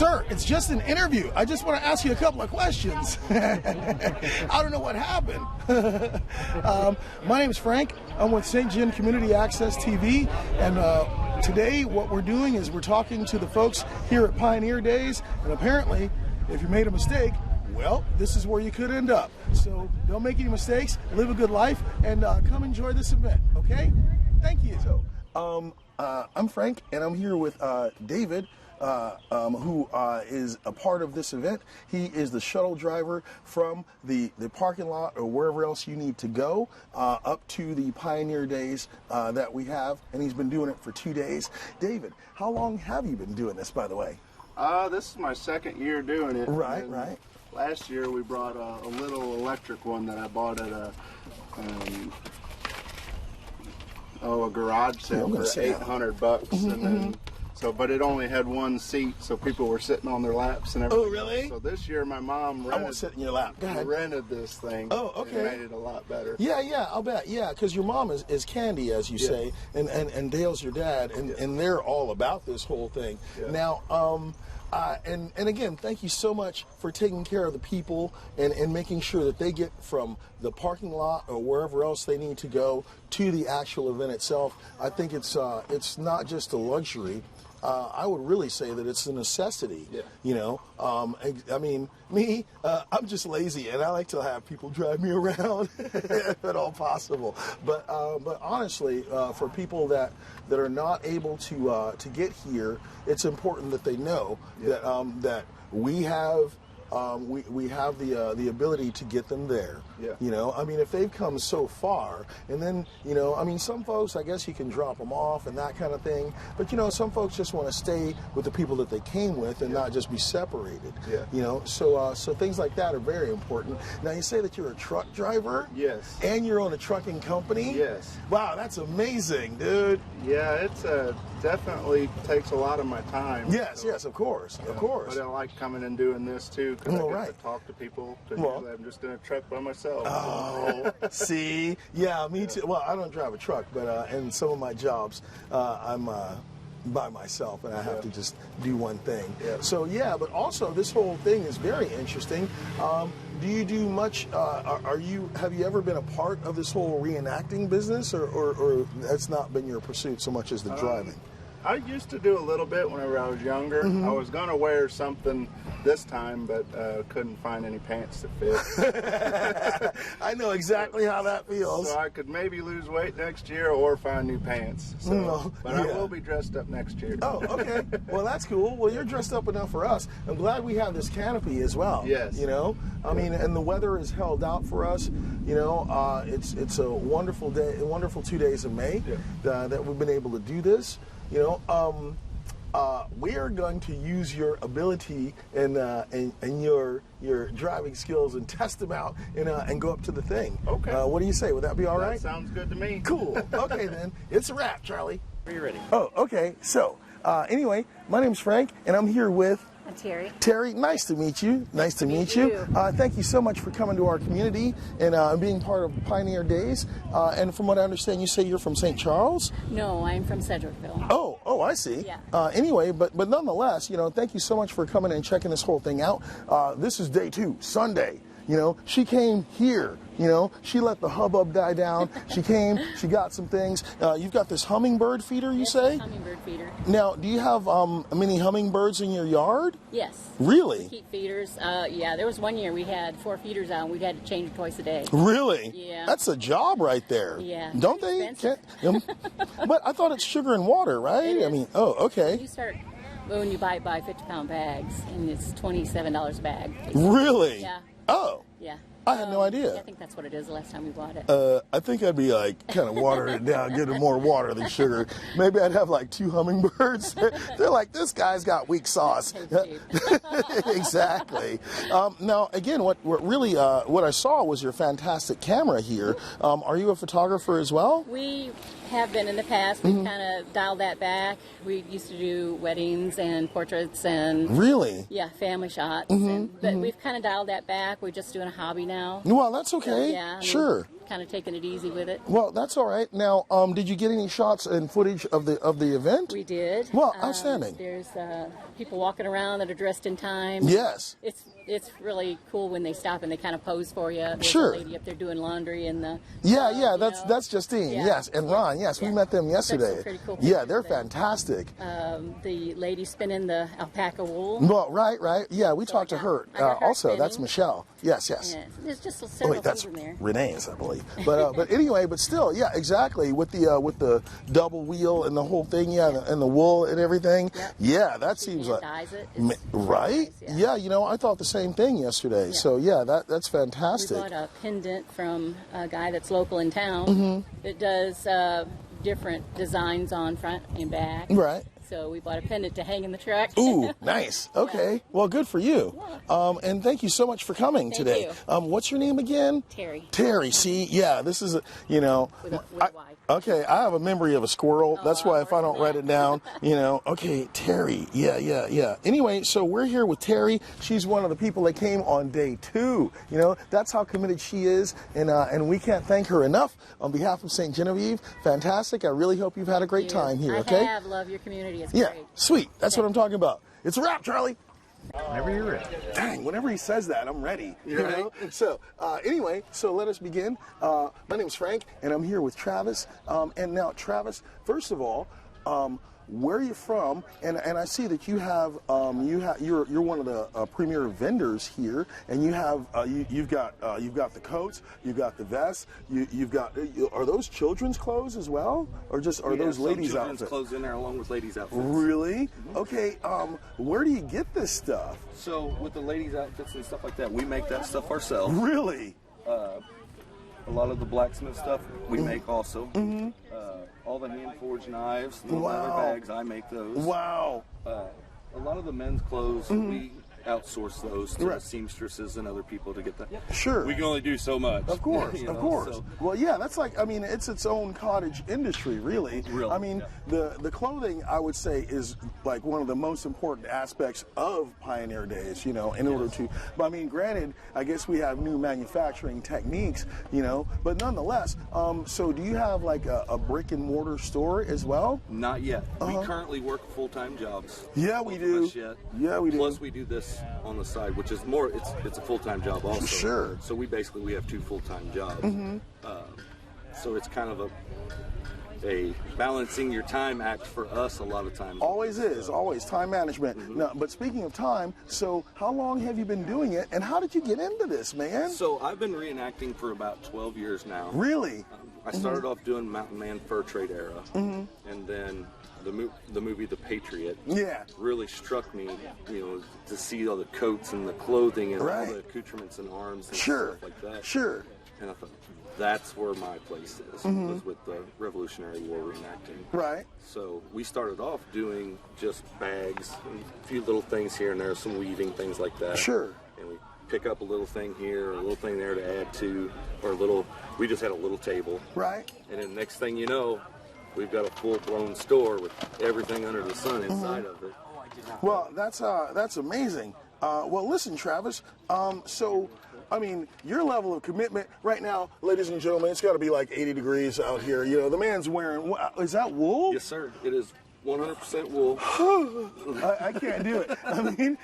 Sir, it's just an interview. I just want to ask you a couple of questions. I don't know what happened. My name is Frank. I'm with St. John Community Access TV, and today what we're doing is we're talking to the folks here at Pioneer Days, and apparently, if you made a mistake, well, this is where you could end up. So don't make any mistakes, live a good life, and come enjoy this event, okay? Thank you. So, I'm Frank, and I'm here with David, who is a part of this event. He is the shuttle driver from the parking lot or wherever else you need to go up to the Pioneer Days that we have, and he's been doing it for 2 days. David, how long have you been doing this, by the way? This is my second year doing it. Right, right. Last year we brought a little electric one that I bought at a garage sale for $800, and then but it only had one seat, so people were sitting on their laps and everything. Oh, really? So this year my mom I won't sit in your lap. Go ahead. rented this thing. Oh, okay. And made it a lot better. Yeah, I'll bet. Yeah, because your mom is Candy, as you say, and Dale's your dad, and they're all about this whole thing. Yeah. Now, and again, thank you so much for taking care of the people and making sure that they get from the parking lot or wherever else they need to go to the actual event itself. I think it's not just a luxury. I would really say that it's a necessity. Yeah. You know, I mean, me, I'm just lazy, and I like to have people drive me around if at all possible. But honestly, for people that are not able to get here, it's important that they know that we have. We have the ability to get them there. Yeah. You know, I mean, if they've come so far, and then, you know, I mean, some folks, I guess you can drop them off and that kind of thing, but, you know, some folks just want to stay with the people that they came with and not just be separated. Yeah. You know, so things like that are very important. Now, you say that you're a truck driver? Yes. And you're on a trucking company? Yes. Wow, that's amazing, dude. Yeah, it's definitely takes a lot of my time. Yes, yes, of course, of course. But I like coming and doing this, too, because I get to talk to people, because usually I'm just in a truck by myself. Oh, see? Yeah, me too. Well, I don't drive a truck, but in some of my jobs, I'm by myself, and I have to just do one thing. Yeah. So, yeah, but also this whole thing is very interesting. Do you do much, have you ever been a part of this whole reenacting business, or that's not been your pursuit so much as the driving? I used to do a little bit whenever I was younger. I was going to wear something this time, but couldn't find any pants to fit. I know exactly how that feels. So I could maybe lose weight next year or find new pants. So, but I will be dressed up next year. Oh, okay. Well, that's cool. Well, you're dressed up enough for us. I'm glad we have this canopy as well. Yes. You know, I mean, and the weather is held out for us. You know, it's a wonderful day, a wonderful 2 days of May that we've been able to do this. You know, we are going to use your ability and your driving skills and test them out and go up to the thing. Okay. What do you say? Would that be all right? That sounds good to me. Cool. Okay, then. It's a wrap, Charlie. Are you ready? Oh, okay. So, anyway, my name's Frank, and I'm here with... Terry. Terry, nice to meet you. Nice to meet you. Thank you so much for coming to our community and being part of Pioneer Days. And from what I understand, you say you're from St. Charles? No, I'm from Sedgwickville. Oh, I see. Yeah. Anyway, but nonetheless, you know, thank you so much for coming and checking this whole thing out. This is day 2, Sunday. You know, she came here. You know, she let the hubbub die down. She came, she got some things. You've got this hummingbird feeder, you say? Hummingbird feeder. Now, do you have many hummingbirds in your yard? Yes. Really? We keep feeders. Yeah, there was one year we had 4 feeders out, and we had to change them twice a day. Really? Yeah. That's a job right there. Yeah. Don't they? But I thought it's sugar and water, right? I mean, oh, okay. You start... when you buy 50-pound bags, and it's $27 a bag. Really? Yeah. Oh. Yeah. I had no idea. Yeah, I think that's what it is the last time we bought it. I think I'd be like kind of watering it down, give it more water than sugar. Maybe I'd have like 2 hummingbirds. They're like, this guy's got weak sauce. Exactly. Now, again, what I saw was your fantastic camera here. Are you a photographer as well? We have been in the past. We've kind of dialed that back. We used to do weddings and portraits and... Really? Yeah, family shots. But we've kind of dialed that back. We're just doing a hobby now. Well, that's okay. So, yeah, sure. Kind kind of taking it easy with it. Well, that's all right. Now, did you get any shots and footage of the event? We did. Well, outstanding. There's people walking around that are dressed in time. Yes. It's really cool when they stop and they kind of pose for you. There's Sure. a lady up there doing laundry in the that's Justine. Yeah. Yes, and Ron. Yes, we met them yesterday. Some pretty cool Yeah, they're pictures there. fantastic. The lady spinning the alpaca wool. Well, right. Yeah, we talked to her. I got her Also, that's spinning. Michelle. Yes. Yeah, there's just Oh, several wait, that's things in there. Renee's, I believe. But anyway, but still, yeah, exactly. With the double wheel and the whole thing, and the wool and everything. Yep. Yeah, that She seems like dyes it. Ma- It's right. nice, Yeah, I thought the same thing yesterday. Yeah. So yeah, that's We fantastic. bought a pendant from a guy that's local in town Mm-hmm. that does different designs on front and back. Right. So we bought a pendant to hang in the truck. Ooh, nice. Okay. Well, good for you. And thank you so much for coming Thank today. you. What's your name again? Terry. Terry. See, yeah, this is With a Y. Okay, I have a memory of a squirrel. That's why if I don't worse write it down, okay, Terry. Yeah. Anyway, so we're here with Terry. She's one of the people that came on day 2. That's how committed she is, and we can't thank her enough on behalf of St. Genevieve. Fantastic. I really hope you've had a great time here, okay? I have. Love your community. It's Yeah, great. sweet. That's what I'm talking about. It's a wrap, Charlie. Whenever you're ready. Dang, whenever he says that, I'm ready. So, anyway, so let us begin. My name's Frank, and I'm here with Travis. And now, Travis, first of all, where are you from? And I see that you're one of the premier vendors here, and you've got the coats, you've got the vests, are those children's clothes as well, or just are those ladies' children's outfits? clothes in there along with ladies' outfits. Really? Okay. Where do you get this stuff? So with the ladies' outfits and stuff like that, we make that stuff ourselves. Really? A lot of the blacksmith stuff we make also. Mm-hmm. All the hand forged knives, the leather bags, I make those. Wow. A lot of the men's clothes, we outsource those to the seamstresses and other people to get that. Sure. We can only do so much. Of course, you of know, course. so- Well, yeah, that's like, it's its own cottage industry, really. I mean, the clothing, I would say, is like one of the most important aspects of Pioneer Days, in order to, but I mean, granted, I guess we have new manufacturing techniques, but nonetheless, so do you have like a brick and mortar store as well? Not yet. We currently work full-time jobs. Yeah, we Both of do. us yet. Yeah, we do. Plus, we do this on the side, which is more. It's a full-time job also. Sure. So we have 2 full-time jobs. So it's kind of a balancing your time act for us a lot of times. Always is, always time management. Now, but speaking of time, so how long have you been doing it, and how did you get into this, man? So I've been reenacting for about 12 years now. Really? I started off doing Mountain Man Fur Trade era, and then the movie The Patriot really struck me, to see all the coats and the clothing and all the accoutrements and arms and stuff like that. Sure. And I thought, that's where my place is, was with the Revolutionary War reenacting. Right. So we started off doing just bags, and a few little things here and there, some weaving, things like that. Sure. And we pick up a little thing here, a little thing there to add to, we just had a little table. Right. And then next thing you know, we've got a full-blown store with everything under the sun inside of it. Well, that's amazing. Well, listen, Travis. So, I mean, your level of commitment right now, ladies and gentlemen, it's got to be like 80 degrees out here. The man's wearing. Is that wool? Yes, sir. It is 100% wool. I can't do it. I mean,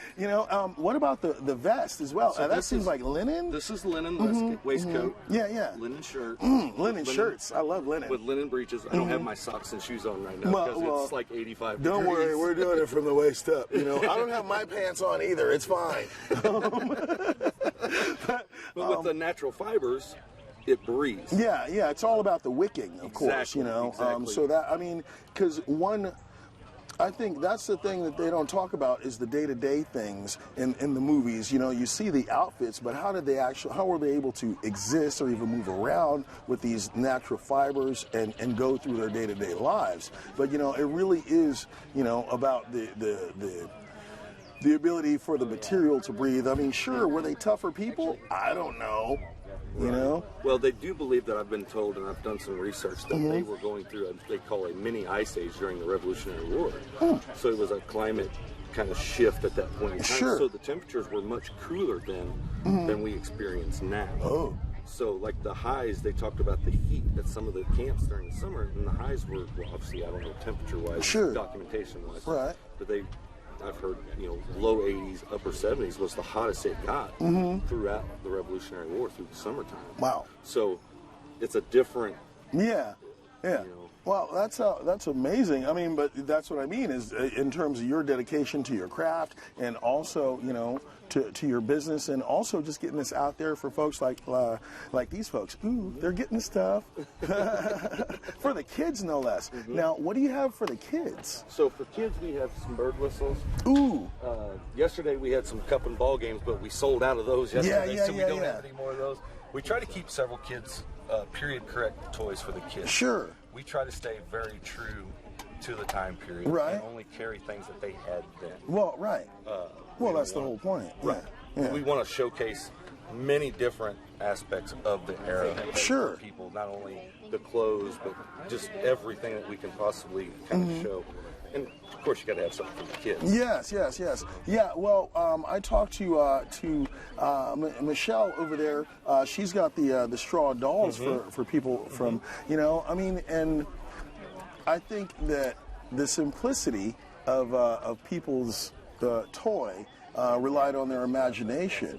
what about the vest as well? So that seems like linen. This is linen waistcoat. Yeah. Linen shirt. Linen shirts. I love linen. With linen breeches. I don't have my socks and shoes on right now because it's like 85 Don't degrees. worry, we're doing it from the waist up. I don't have my pants on either. It's fine. But with the natural fibers, it breathes. Yeah, it's all about the wicking, of course, Exactly. So that, because I think that's the thing that they don't talk about is the day-to-day things in the movies. You see the outfits, but how were they able to exist or even move around with these natural fibers and go through their day-to-day lives? But, it really is, about the ability for the material to breathe. I mean, sure, were they tougher people? I don't know. Well, they do believe that I've been told, and I've done some research, that they were going through they call a mini ice age during the Revolutionary War. So it was a climate kind of shift at that point in time. Sure. So the temperatures were much cooler then than we experience now. So, like the highs, they talked about the heat at some of the camps during the summer, and the highs were, well, obviously, I don't know, temperature-wise, documentation-wise, but I've heard, low 80s, upper 70s was the hottest it got throughout the Revolutionary War, through the summertime. Wow. So, it's a different... Yeah. Well, that's amazing. I mean, but that's what I mean is in terms of your dedication to your craft, and also, to your business, and also just getting this out there for folks like these folks. Ooh, they're getting stuff for the kids, no less. Now, what do you have for the kids? So for kids, we have some bird whistles. Ooh. Yesterday we had some cup and ball games, but we sold out of those yesterday, so we don't have any more of those. We try to keep several kids period correct toys for the kids. Sure. We try to stay very true to the time period, and only carry things that they had then. Well, right. Well, that's the whole point. Right. Yeah. We want to showcase many different aspects of the era for people, not only the clothes, but just everything that we can possibly kind of show. And of course, you got to have something for the kids. Yes. Yeah. Well, I talked to Michelle over there. She's got the straw dolls for people from and I think that the simplicity of people's toy relied on their imagination,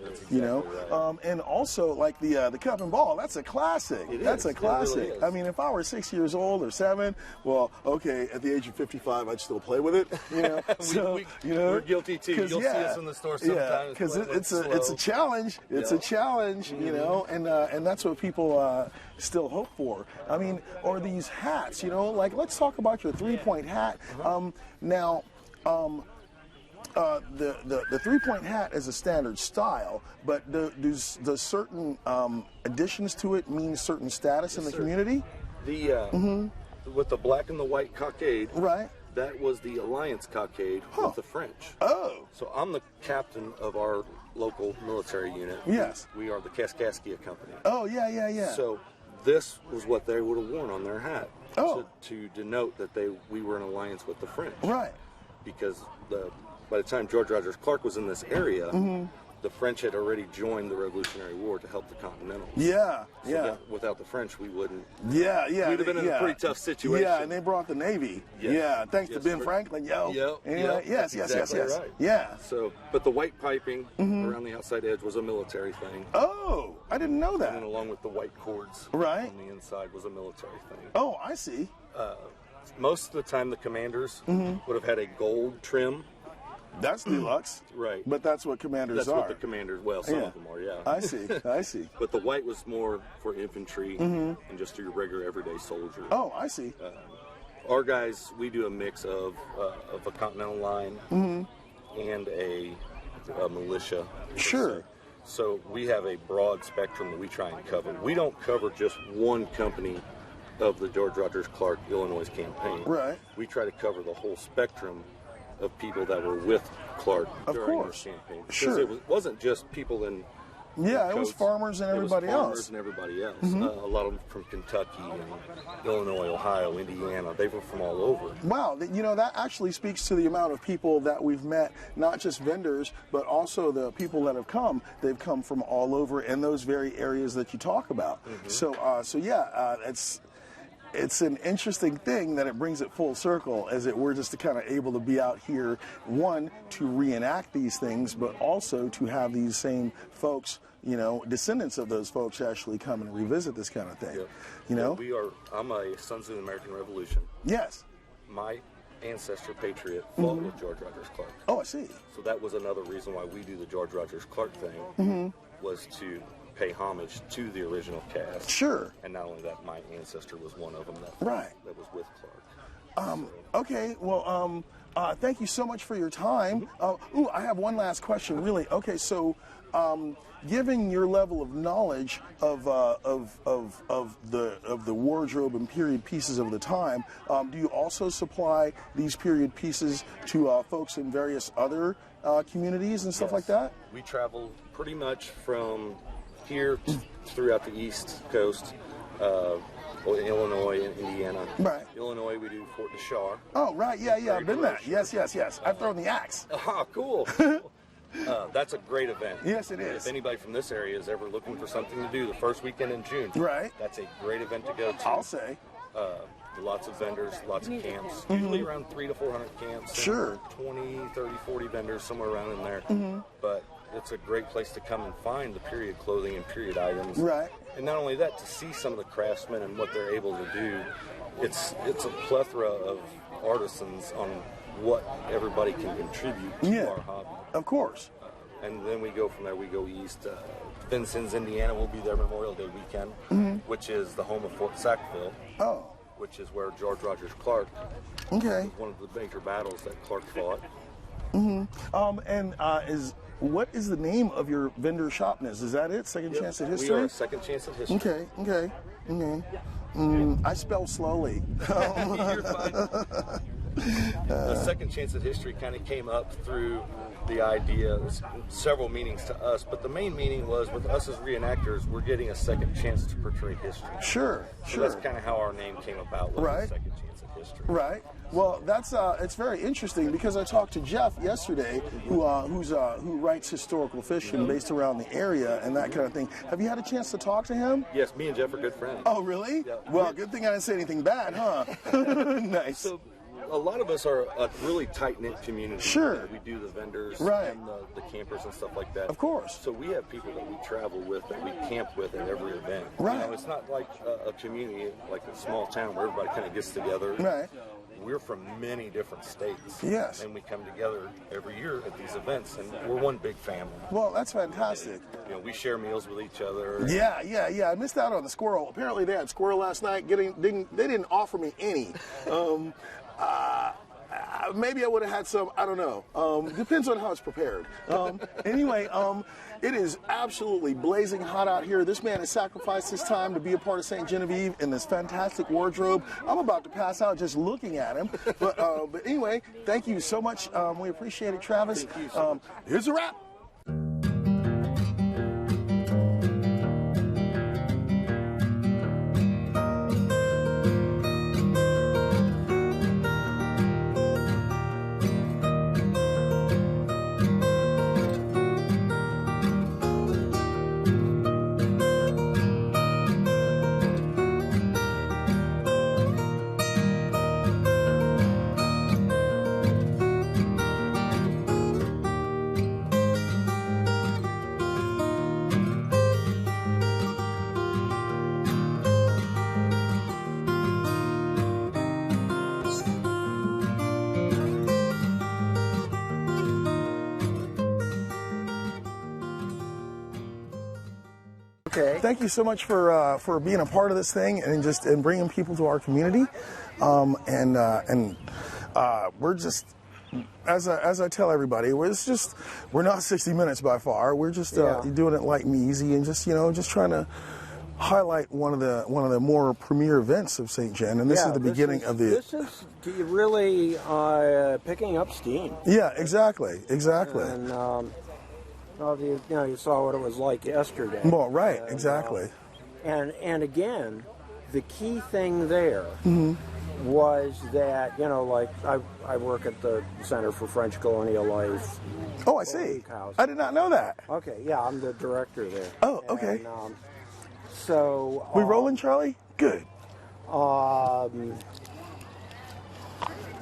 and also like the cup and ball. That's a classic. That's a classic. Really, I mean, if I were 6 years old or 7, well, okay, at the age of 55, I'd still play with it. We're guilty too. You'll see us in the store sometimes. Because it's a challenge. It's a challenge, and that's what people still hope for. I mean, or these hats, like let's talk about your 3-point hat. Now. The 3-point hat is a standard style, but does certain additions to it mean certain status in the community? With the black and the white cockade, right? That was the Alliance cockade with the French. Oh. So I'm the captain of our local military unit. Yes. We are the Kaskaskia Company. Oh, yeah. So this was what they would have worn on their hat. Oh. To denote that we were in alliance with the French. Right. Because by the time George Rogers Clark was in this area, the French had already joined the Revolutionary War to help the Continentals. So without the French, we wouldn't. We'd have been in a pretty tough situation. Yeah, and they brought the Navy. Yes. Yeah, thanks to Ben Franklin. Yes. Right. Yeah. So, but the white piping around the outside edge was a military thing. Oh, I didn't know that. And then along with the white cords on the inside was a military thing. Oh, I see. Most of the time, the commanders would have had a gold trim. That's deluxe. Right. But that's what commanders are. That's are. what the commanders, some of them are, I see. But the white was more for infantry and just your regular everyday soldier. Oh, I see. Our guys, we do a mix of a Continental line and a militia. Sure. So we have a broad spectrum that we try and cover. We don't cover just one company of the George Rogers Clark Illinois campaign. Right. We try to cover the whole spectrum of people that were with Clark during this campaign. Because it wasn't just people in it was farmers and everybody else. A lot of them from Kentucky and Illinois, Ohio, Indiana. They were from all over. Wow, that actually speaks to the amount of people that we've met, not just vendors, but also the people that have come. They've come from all over in those very areas that you talk about. It's an interesting thing that it brings it full circle, as it were, just to kind of able to be out here, one, to reenact these things, but also to have these same folks, descendants of those folks actually come and revisit this kind of thing. I'm a Sons of the American Revolution. Yes. My ancestor, patriot, fought with George Rogers Clark. Oh, I see. So that was another reason why we do the George Rogers Clark thing, was to pay homage to the original cast. Sure. And not only that, my ancestor was one of them that was with Clark. Okay, well, thank you so much for your time. I have one last question, really. Okay, so given your level of knowledge of the wardrobe and period pieces of the time, do you also supply these period pieces to folks in various other communities and stuff like that? We travel pretty much from here throughout the East Coast, Illinois and Indiana. Right. Illinois, we do Fort Deshar. Oh, right. Yeah. I've been there. Yes. I've thrown the axe. Ah, cool. That's a great event. Yes, it is. If anybody from this area is ever looking for something to do the first weekend in June, right, that's a great event to go to. I'll say. Lots of vendors, lots of camps, usually around 300 to 400 camps. Sure. 20, 30, 40 vendors, somewhere around in there. But it's a great place to come and find the period clothing and period items. Right. And not only that, to see some of the craftsmen and what they're able to do. It's a plethora of artisans on what everybody can contribute to our hobby. Of course. And then we go from there, we go east. Vincennes, Indiana will be there Memorial Day weekend, which is the home of Fort Sackville. Oh. Which is where George Rogers Clark, okay, one of the major battles that Clark fought. What is the name of your vendor shop? Is that it? Second Chance at History? We are Second Chance at History. Okay. I spell slowly. You're fine. The Second Chance at History kind of came up through the idea, several meanings to us, but the main meaning was with us as reenactors, we're getting a second chance to portray history. Sure. So that's kind of how our name came about, was right. The Second Chance at History. Right. Well, that's it's very interesting because I talked to Jeff yesterday, who writes historical fiction based around the area and that kind of thing. Have you had a chance to talk to him? Yes, me and Jeff are good friends. Oh, really? Yeah. Well, good thing I didn't say anything bad, huh? Nice. So, a lot of us are a really tight-knit community. Sure. We do the vendors right. and the campers and stuff like that. Of course. So we have people that we travel with, that we camp with at every event. Right. You know, it's not like a community, like a small town where everybody kind of gets together. Right. We're from many different states. Yes. And we come together every year at these events, and we're one big family. Well, that's fantastic. You know, we share meals with each other. Yeah. I missed out on the squirrel. Apparently they had squirrel last night. They didn't offer me any. Maybe I would have had some, I don't know. Depends on how it's prepared. Anyway, it is absolutely blazing hot out here. This man has sacrificed his time to be a part of St. Genevieve in this fantastic wardrobe. I'm about to pass out just looking at him. But anyway, thank you so much. We appreciate it, Travis. Here's a wrap. Okay. Thank you so much for being a part of this thing and bringing people to our community, we're just as I tell everybody, we're not 60 Minutes by far. We're just doing it light and easy and just trying to highlight one of the more premier events of St. Gen, and this is the beginning of the. This is really picking up steam. Yeah, exactly. And you saw what it was like yesterday. Well, right, exactly. And again, the key thing there was that I work at the Center for French Colonial Life. Oh, I see. I did not know that. Okay, yeah, I'm the director there. Oh, okay. And, we rolling, Charlie? Good.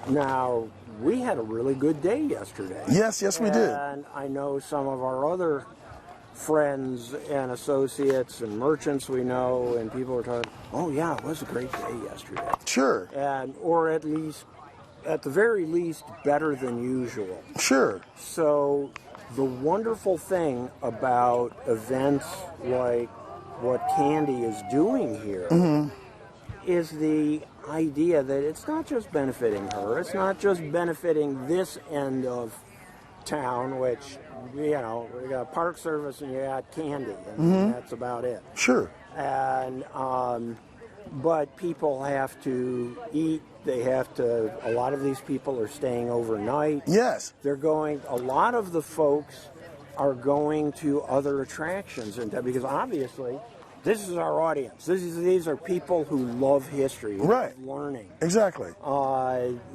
Now, we had a really good day yesterday. Yes, we did. And I know some of our other friends and associates and merchants we know, and people were talking, oh yeah, it was a great day yesterday. Sure. Or at the very least, better than usual. Sure. So the wonderful thing about events like what Candy is doing here is the idea that it's not just benefiting her, it's not just benefiting this end of town, which, we got Park Service and you got Candy, and that's about it. Sure. And, but people have to eat, a lot of these people are staying overnight. Yes. A lot of the folks are going to other attractions, because obviously this is our audience. These are people who love history, who love learning. Exactly.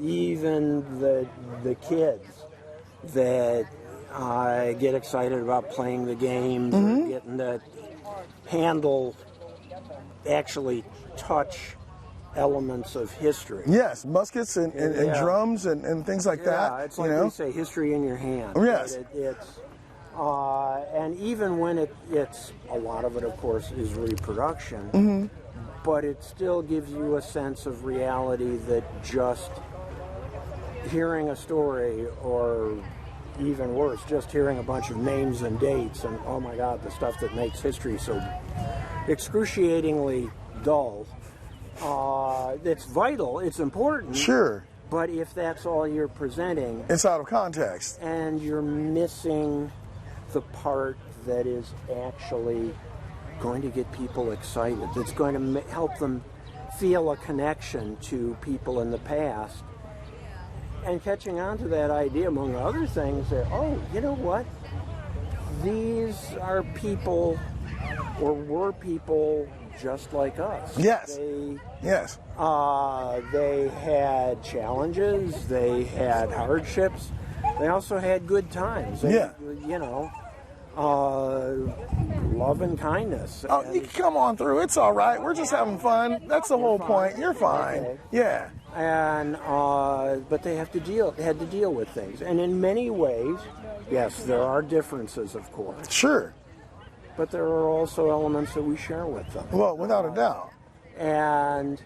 Even the kids that get excited about playing the games, or getting to handle, actually touch elements of history. Yes, muskets and drums and things like that. Yeah, it's like we say, history in your hand. Yes. And even when it's a lot of it, of course, is reproduction, but it still gives you a sense of reality that just hearing a story, or even worse, just hearing a bunch of names and dates, and oh my God, the stuff that makes history so excruciatingly dull. It's vital, it's important. Sure. But if that's all you're presenting, it's out of context. And you're missing the part that is actually going to get people excited, that's going to help them feel a connection to people in the past, and catching on to that idea, among other things, that, oh, you know what? These are people, or were people, just like us. Yes. Yes. They had challenges. They had hardships. They also had good times. You know, love and kindness. Oh, you can come on through. It's all right. We're just having fun. That's the whole point. You're fine. Okay. Yeah. And but they had to deal with things. And in many ways, yes, there are differences, of course. Sure. But there are also elements that we share with them. Well, without a doubt. And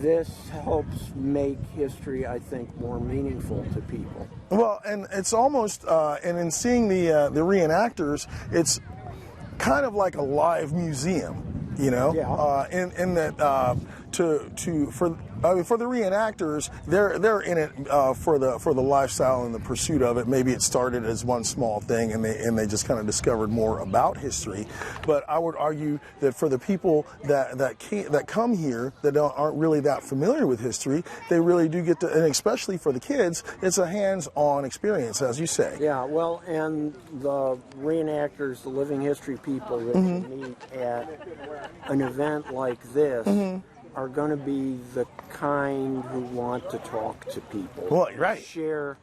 this helps make history, I think, more meaningful to people. Well, and it's almost, and in seeing the reenactors, it's kind of like a live museum, you know? Yeah. In that for the reenactors, they're in it for the lifestyle and the pursuit of it. Maybe it started as one small thing, and they just kind of discovered more about history. But I would argue that for the people that come here that aren't really that familiar with history, they really do get to, and especially for the kids, it's a hands-on experience, as you say. Yeah. Well, and the reenactors, the living history people that you meet at an event like this. Are going to be the kind who want to talk to people. Well, right. Share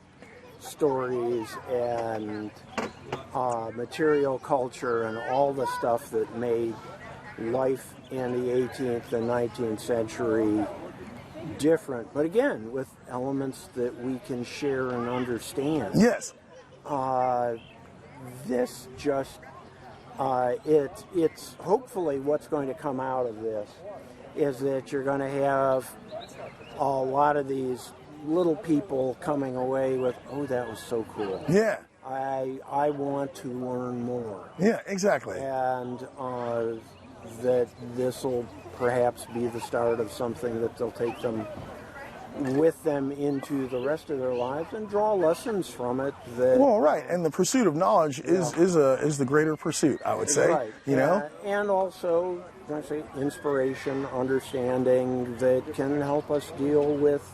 stories and material culture and all the stuff that made life in the 18th and 19th century different. But again, with elements that we can share and understand. Yes. This just, it's hopefully what's going to come out of this is that you're going to have a lot of these little people coming away with, oh, that was so cool. Yeah. I want to learn more. Yeah, exactly. And that this will perhaps be the start of something that they'll take them with them into the rest of their lives and draw lessons from it. That, well, right, and the pursuit of knowledge is the greater pursuit, I would say. Right. You know, and also, I say, inspiration, understanding that can help us deal with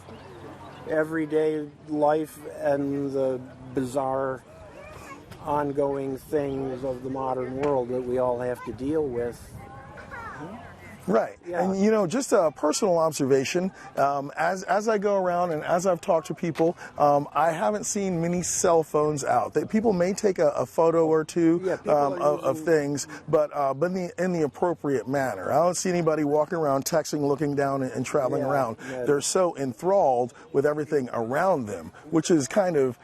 everyday life and the bizarre ongoing things of the modern world that we all have to deal with. Right. Yeah. And, you know, just a personal observation, as I go around and as I've talked to people, I haven't seen many cell phones out. People may take a photo or two of things, but in the appropriate manner. I don't see anybody walking around texting, looking down, and traveling around. Yeah. They're so enthralled with everything around them, which is kind of,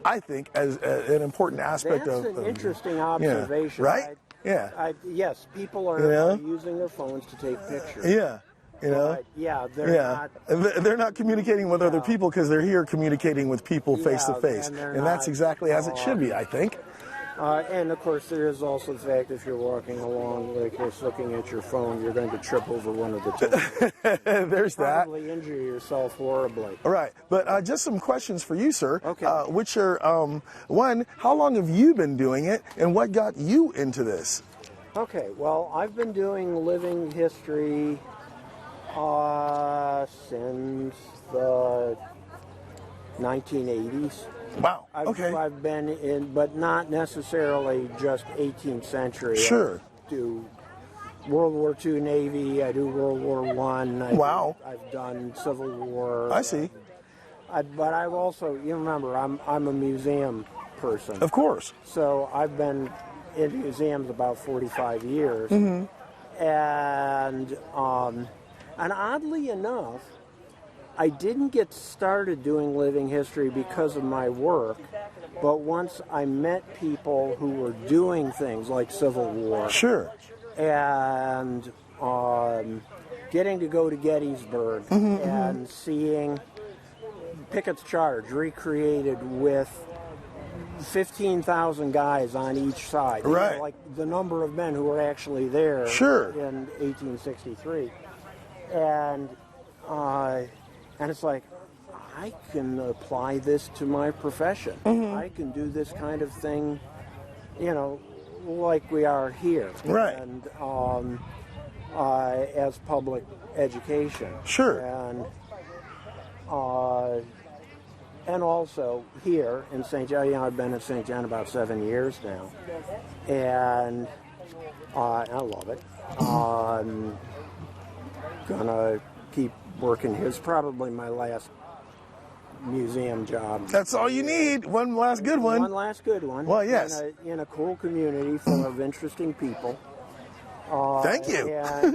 I think, as an important aspect That's of... an interesting observation. Yeah. Right? Yeah. Yes, people are using their phones to take pictures. Yeah. You know? They're not communicating with other people because they're here communicating with people face to face. And that's exactly as it should be, I think. And of course, there is also the fact if you're walking along, like you're looking at your phone, you're going to trip over one of the two. There's that. Probably injure yourself horribly. All right, but just some questions for you, sir. Okay. Which are one, how long have you been doing it, and what got you into this? Okay. Well, I've been doing living history since the 1980s. Wow. Okay. I've been in, but not necessarily just 18th century. Sure. I do World War II Navy. I do World War I. Wow. I've done Civil War. I see. But I've also, you remember, I'm a museum person. Of course. So I've been in museums about 45 years. And oddly enough, I didn't get started doing living history because of my work, but once I met people who were doing things like Civil War. Sure. And getting to go to Gettysburg and seeing Pickett's Charge recreated with 15,000 guys on each side. Right. You know, like the number of men who were actually there in 1863. And it's like, I can apply this to my profession. I can do this kind of thing, you know, like we are here. Right. And as public education. Sure. And also here in St. John, you know, I've been in St. John about 7 years now, and I love it. Gonna keep working here. It's probably my last museum job. That's all you need. One last good one. One last good one. Well, yes. In a cool community full of interesting people. Thank you. And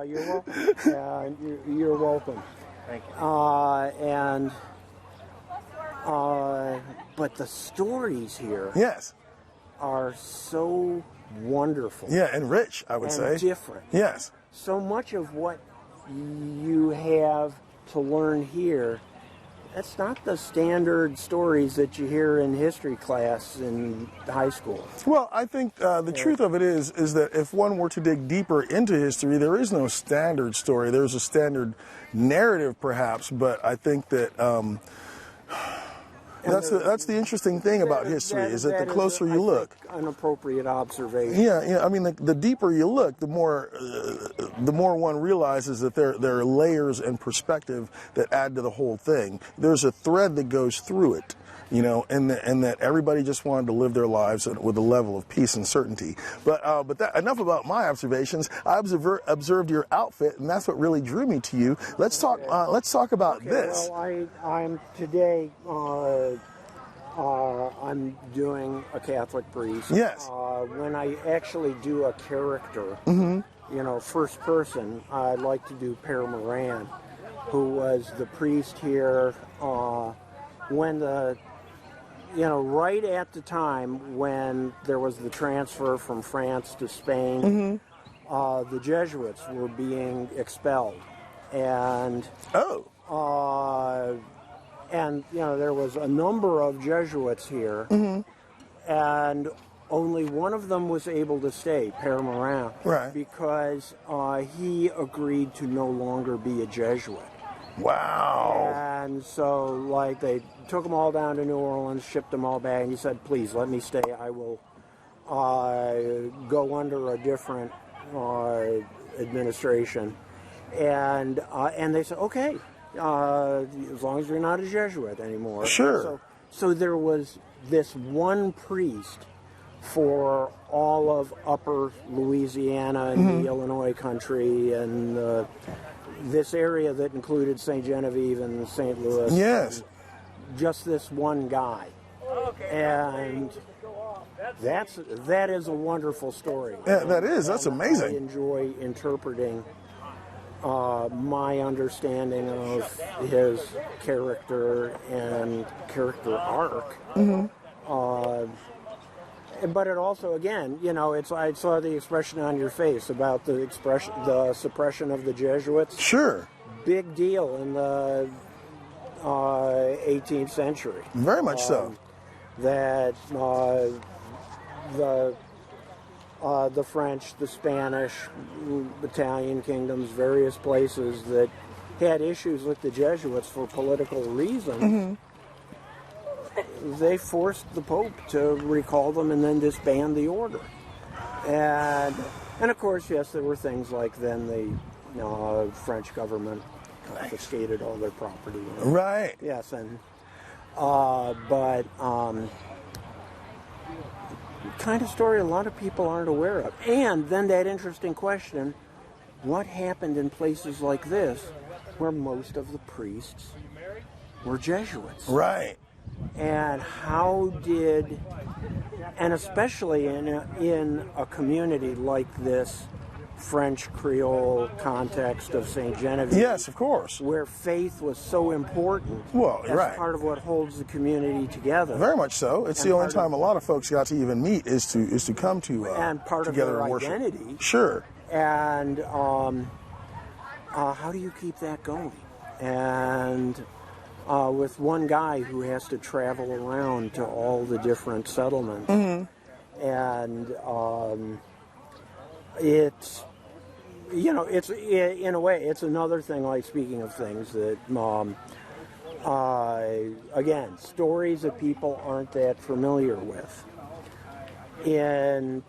you're welcome. You're welcome. Thank you. But the stories here Yes. are so wonderful. Yeah, and rich, I would say. And different. Yes. So much of what you have to learn here, that's not the standard stories that you hear in history class in high school. Well, I think the truth of it is that if one were to dig deeper into history, there is no standard story. There's a standard narrative, perhaps, but I think that that's the interesting thing about history is that the closer you look, an appropriate observation. Yeah. I mean, the deeper you look, the more one realizes that there are layers and perspective that add to the whole thing. There's a thread that goes through it, you know, and that everybody just wanted to live their lives with a level of peace and certainty. But enough about my observations. I observed your outfit, and that's what really drew me to you. Let's talk about this. Well, I'm today. I'm doing a Catholic priest. Yes. When I actually do a character, you know, first person, I like to do Père Moran, who was the priest here when right at the time when there was the transfer from France to Spain, the Jesuits were being expelled, and and, you know, there was a number of Jesuits here, and only one of them was able to stay, Père Moran, because he agreed to no longer be a Jesuit. Wow. And so, like, they took them all down to New Orleans, shipped them all back, and he said, please, let me stay. I will go under a different administration. And they said, okay. As long as you're not a Jesuit anymore. Sure. So there was this one priest for all of upper Louisiana and the Illinois country and this area that included St. Genevieve and St. Louis. Yes. Just this one guy. And that is a wonderful story. Yeah, that is. That's amazing. I enjoy interpreting my understanding of his character and character arc. But it also, again, you know, I saw the expression on your face about the suppression of the Jesuits. Sure. Big deal in the 18th century. Very much so. That the French, the Spanish, Italian kingdoms, various places that had issues with the Jesuits for political reasons, they forced the Pope to recall them and then disband the order. And of course, yes, there were things like then the French government confiscated all their property. Right. Yes, and kind of story a lot of people aren't aware of. And then that interesting question, what happened in places like this where most of the priests were Jesuits. Right. And and especially in a community like this French Creole context of St. Genevieve. Yes, of course. Where faith was so important. Well, as right. part of what holds the community together. Very much so. It's the only time a lot of folks got to even meet is to come to and part together of and their worship. identity. Sure. And how do you keep that going? And with one guy who has to travel around to all the different settlements, and it's in a way it's another thing. Like, speaking of things that again, stories that people aren't that familiar with. In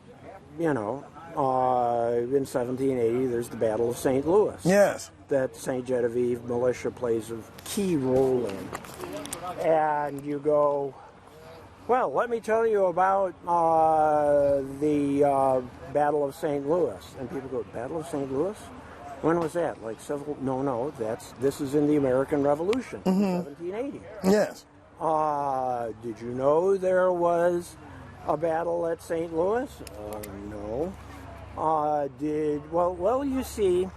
1780, there's the Battle of St. Louis. Yes. That St. Genevieve militia plays a key role in. And you go, well, let me tell you about the Battle of St. Louis. And people go, Battle of St. Louis? When was that? Like several? No. This is in the American Revolution, 1780. Yes. Did you know there was a battle at St. Louis? No. Well, you see,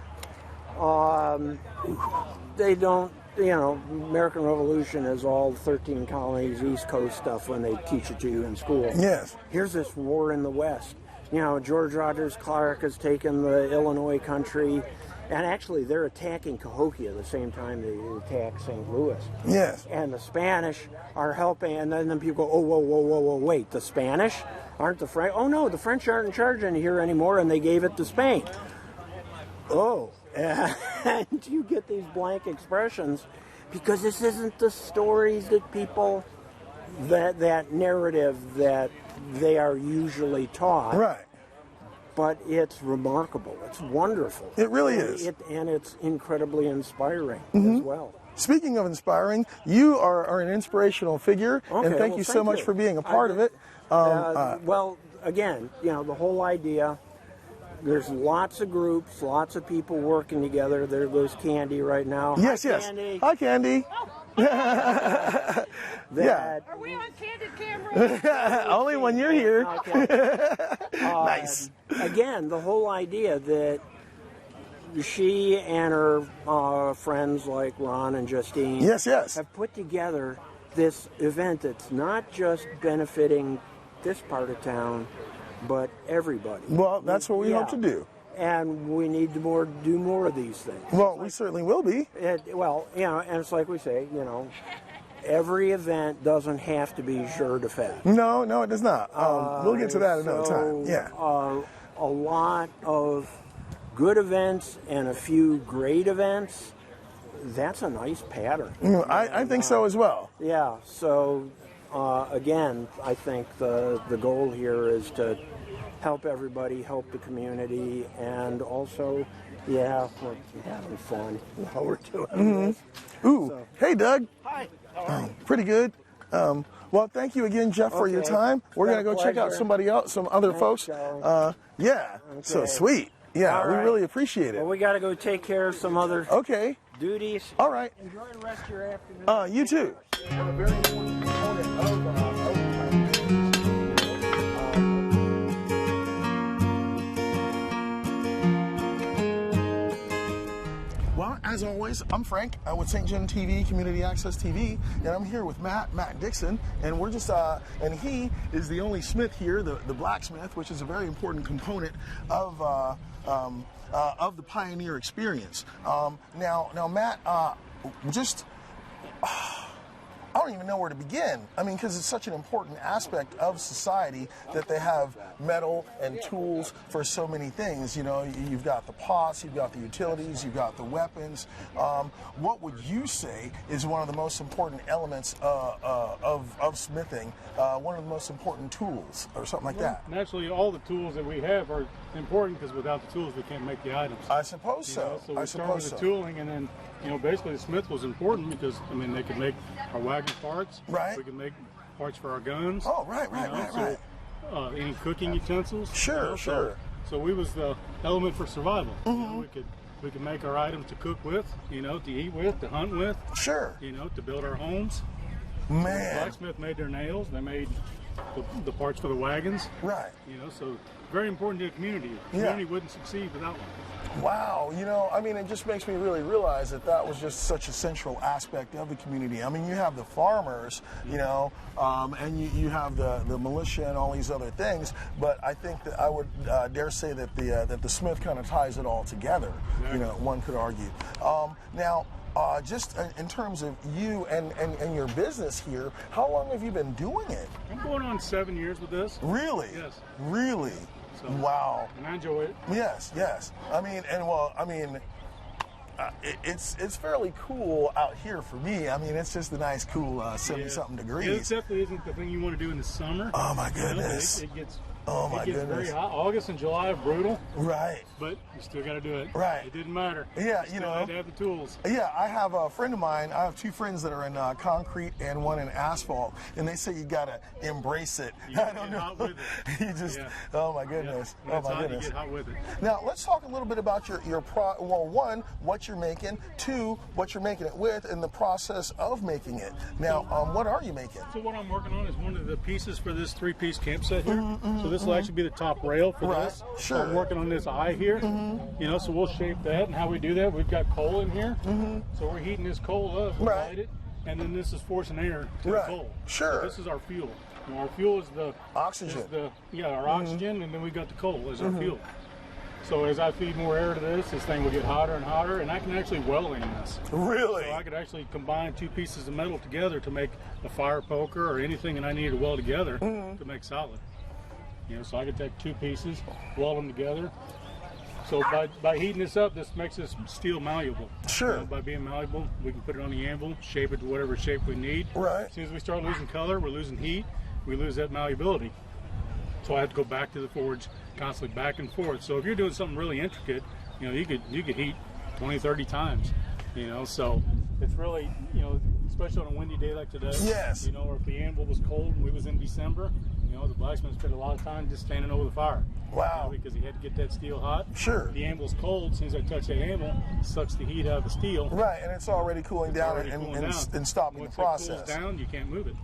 they don't, American Revolution is all 13 colonies, East Coast stuff when they teach it to you in school. Yes. Here's this war in the West. George Rogers Clark has taken the Illinois country, and actually they're attacking Cahokia the same time they attack St. Louis. Yes. And the Spanish are helping, and then people go, oh, whoa, wait, the Spanish? Aren't the French? Oh, no, the French aren't in charge here anymore, and they gave it to Spain. Oh, and you get these blank expressions because this isn't the stories that people, that narrative that they are usually taught. Right. But it's remarkable. It's wonderful. It really is. And it's incredibly inspiring as well. Speaking of inspiring, you are an inspirational figure, and thank you so much for being a part of it. Well, again, the whole idea, there's lots of groups, lots of people working together. There goes Candy right now. Yes, Hi, yes. Candy. Hi, Candy. Yeah. Are we on candid camera? Only when you're here. Okay. Nice. Again, the whole idea that she and her friends like Ron and Justine Yes, yes. have put together this event that's not just benefiting this part of town, but everybody. Well, that's what we hope to do. And we need to do more of these things. Well, we certainly will be. And it's like we say, every event doesn't have to be jour de fête. No, it does not. We'll get to that another time. Yeah. A lot of good events and a few great events, that's a nice pattern. I think so as well. Yeah, so again, I think the goal here is to help everybody, help the community, and also, we're having fun while we're doing this. Ooh, So. Hey, Doug. Hi, how are you? Pretty good. Well, thank you again, Jeff, for your Okay. time. We're Been going to a go check out pleasure. somebody else, some other Thanks, folks. Charlie. Yeah, so Okay. sweet. Yeah, All we right. really appreciate it. Well, we got to go take care of some other Okay, duties. all right. Enjoy the rest of your afternoon. You too. A very important component of Well, as always, I'm Frank with St. Gen TV, Community Access TV, and I'm here with Matt Dixon, and we're just, and he is the only smith here, the blacksmith, which is a very important component of the pioneer experience. Now, Matt, I don't even know where to begin. I mean, because it's such an important aspect of society that they have metal and tools for so many things. You've got the pots, you've got the utilities, you've got the weapons. What would you say is one of the most important elements of smithing, one of the most important tools, or something like that? Naturally, all the tools that we have are important because without the tools, we can't make the items. I suppose so. So we start with the tooling, and then basically the smith was important because they could make our wagon parts. Right. We could make parts for our guns. Oh, right. Any cooking utensils. Sure. So we was the element for survival. We could We can make our items to cook with, you know, to eat with, to hunt with. Sure. You know, to build our homes. Man. Blacksmith made their nails. They made the parts for the wagons. Right. You know, so very important to the community. The community wouldn't succeed without one. Wow, you know, I mean, it just makes me really realize that that was just such a central aspect of the community. I mean, you have the farmers, you know, and you have the militia and all these other things, but I think that I would dare say that the Smith kind of ties it all together, you know, one could argue. Now, just in terms of you and your business here, how long have you been doing it? I'm going on 7 years with this. Really? Yes. Really? So, wow. And I enjoy it. Yes, yes. I mean, it's fairly cool out here for me. I mean, it's just a nice, cool 70-something degrees. It definitely isn't the thing you want to do in the summer. Oh my goodness. You know, it gets goodness. very hot. August and July are brutal. Right. But you still got to do it. Right. It didn't matter. Yeah, you know. Had to have the tools. Yeah, I have a friend of mine. I have two friends that are in concrete and one in asphalt, and they say you got to embrace it. I don't know. Hot with it. You just, oh my goodness. Yeah. Oh my goodness. You get hot with it. Now let's talk a little bit about well, one, what you're making. Two, what you're making it with, and the process of making it. Now, what are you making? So what I'm working on is one of the pieces for this 3-piece campsite here. So this will actually be the top rail for this. Sure. I'm working on this eye here. You know, so we'll shape that, and how we do that, we've got coal in here. So we're heating this coal up, light it, and then this is forcing air to the coal. Sure. So this is our fuel. You know, our fuel is the oxygen. Our oxygen, and then we got the coal as our fuel. So as I feed more air to this thing will get hotter and hotter, and I can actually weld in this. Really? So I could actually combine two pieces of metal together to make a fire poker or anything that I need to weld together to make solid. You know, so I could take two pieces, weld them together. So by heating this up, this makes this steel malleable. Sure. You know, by being malleable, we can put it on the anvil, shape it to whatever shape we need. Right. As soon as we start losing color, we're losing heat, we lose that malleability. So I have to go back to the forge, constantly back and forth. So if you're doing something really intricate, you know, you could heat 20, 30 times. You know, so it's really, you know, especially on a windy day like today. Yes. You know, or if the anvil was cold and we was in December, you know, the blacksmith spent a lot of time just standing over the fire. Wow. You know, because he had to get that steel hot. Sure. The anvil's cold. As soon as I touch that anvil, it sucks the heat out of the steel. Right, and it's already cooling down and stopping the process. Once it cools down, you can't move it.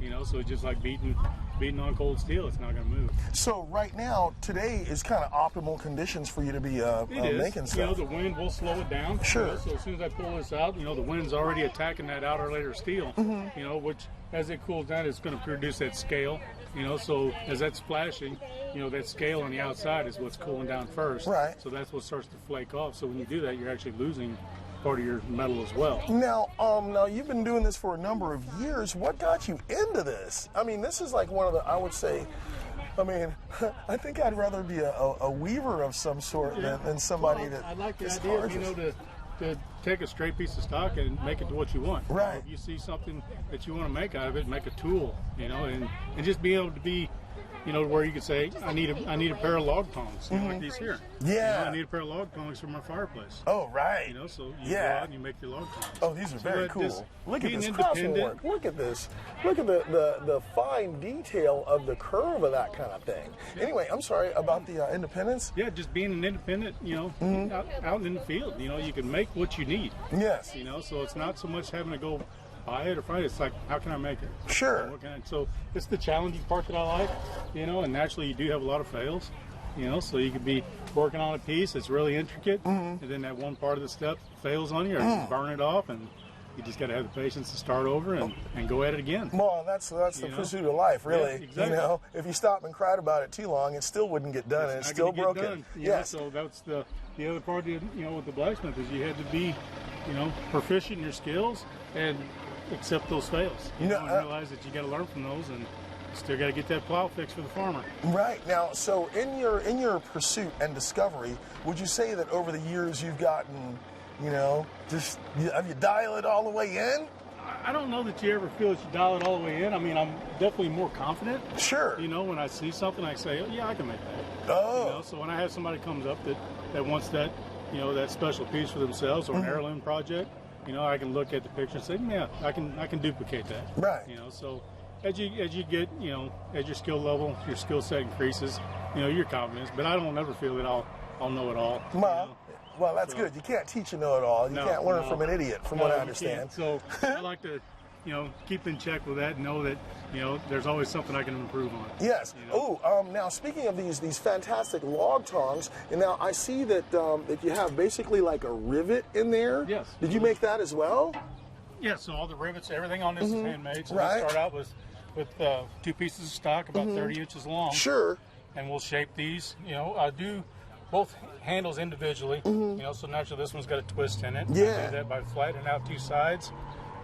You know, so it's just like beating on cold steel. It's not going to move. So right now, today is kind of optimal conditions for you to be making stuff. You know, the wind will slow it down. Sure. You know, so as soon as I pull this out, you know, the wind's already attacking that outer layer of steel. You know, which as it cools down, it's going to produce that scale. You know, so as that's splashing, you know, that scale on the outside is what's cooling down first. Right. So that's what starts to flake off. So when you do that, you're actually losing part of your metal as well. Now you've been doing this for a number of years. What got you into this? I mean, this is like one of the, I would say, I mean, I think I'd rather be a weaver of some sort than somebody that I like the is idea, you know, to take a straight piece of stock and make it to what you want. Right. You know, if you see something that you want to make out of it, make a tool, you know, and just be able to be, you know, where you could say, I need a pair of log tongs, you know, like these here. Yeah. You know, I need a pair of log tongs for my fireplace. Oh, right. You know, so you go out and you make your log tongs. Oh, these are very cool. Look at this craftsman work. Look at this. Look at the fine detail of the curve of that kind of thing. Anyway, I'm sorry about the independence. Yeah, just being an independent, you know, out in the field. You know, you can make what you need. Yes. You know, so it's not so much having to go buy it or find it. It's like, how can I make it? Sure. So it's the challenging part that I like, you know, and naturally you do have a lot of fails, you know, so you could be working on a piece that's really intricate, and then that one part of the step fails on you, or you burn it off, and you just got to have the patience to start over and go at it again. Well, that's the pursuit of life, really. Yeah, exactly. You know, if you stop and cried about it too long, it still wouldn't get done, and it's still broken. Yes. So that's the other part, you know, with the blacksmith is you had to be, you know, proficient in your skills and accept those fails. You know, and realize that you got to learn from those, and still got to get that plow fixed for the farmer. Right. Now, so in your pursuit and discovery, would you say that over the years you've gotten, you know, just have you dialed it all the way in? I don't know that you ever feel that you dial it all the way in. I mean, I'm definitely more confident. Sure. You know, when I see something, I say, oh, yeah, I can make that. Oh. You know, so when I have somebody comes up that wants that, you know, that special piece for themselves or an heirloom project, you know, I can look at the picture and say, yeah, I can duplicate that. Right. You know, so as you get, you know, as your skill level, your skill set increases, you know, your confidence. But I don't ever feel that I'll know it all. Well, Well, that's good. You can't teach a know-it-all. You can't learn from an idiot, from what I understand. So I like to, keep in check with that and know that, there's always something I can improve on. Yes. Now speaking of these fantastic log tongs, and now I see that that you have basically like a rivet in there. Yes. Did you make that as well? Yeah. So all the rivets, everything on this is handmade. So Right. we start out with 2 pieces of stock about 30 inches long. Sure. And we'll shape these. I do both handles individually. So naturally this one's got a twist in it. Yeah. I do that by flattening out 2 sides.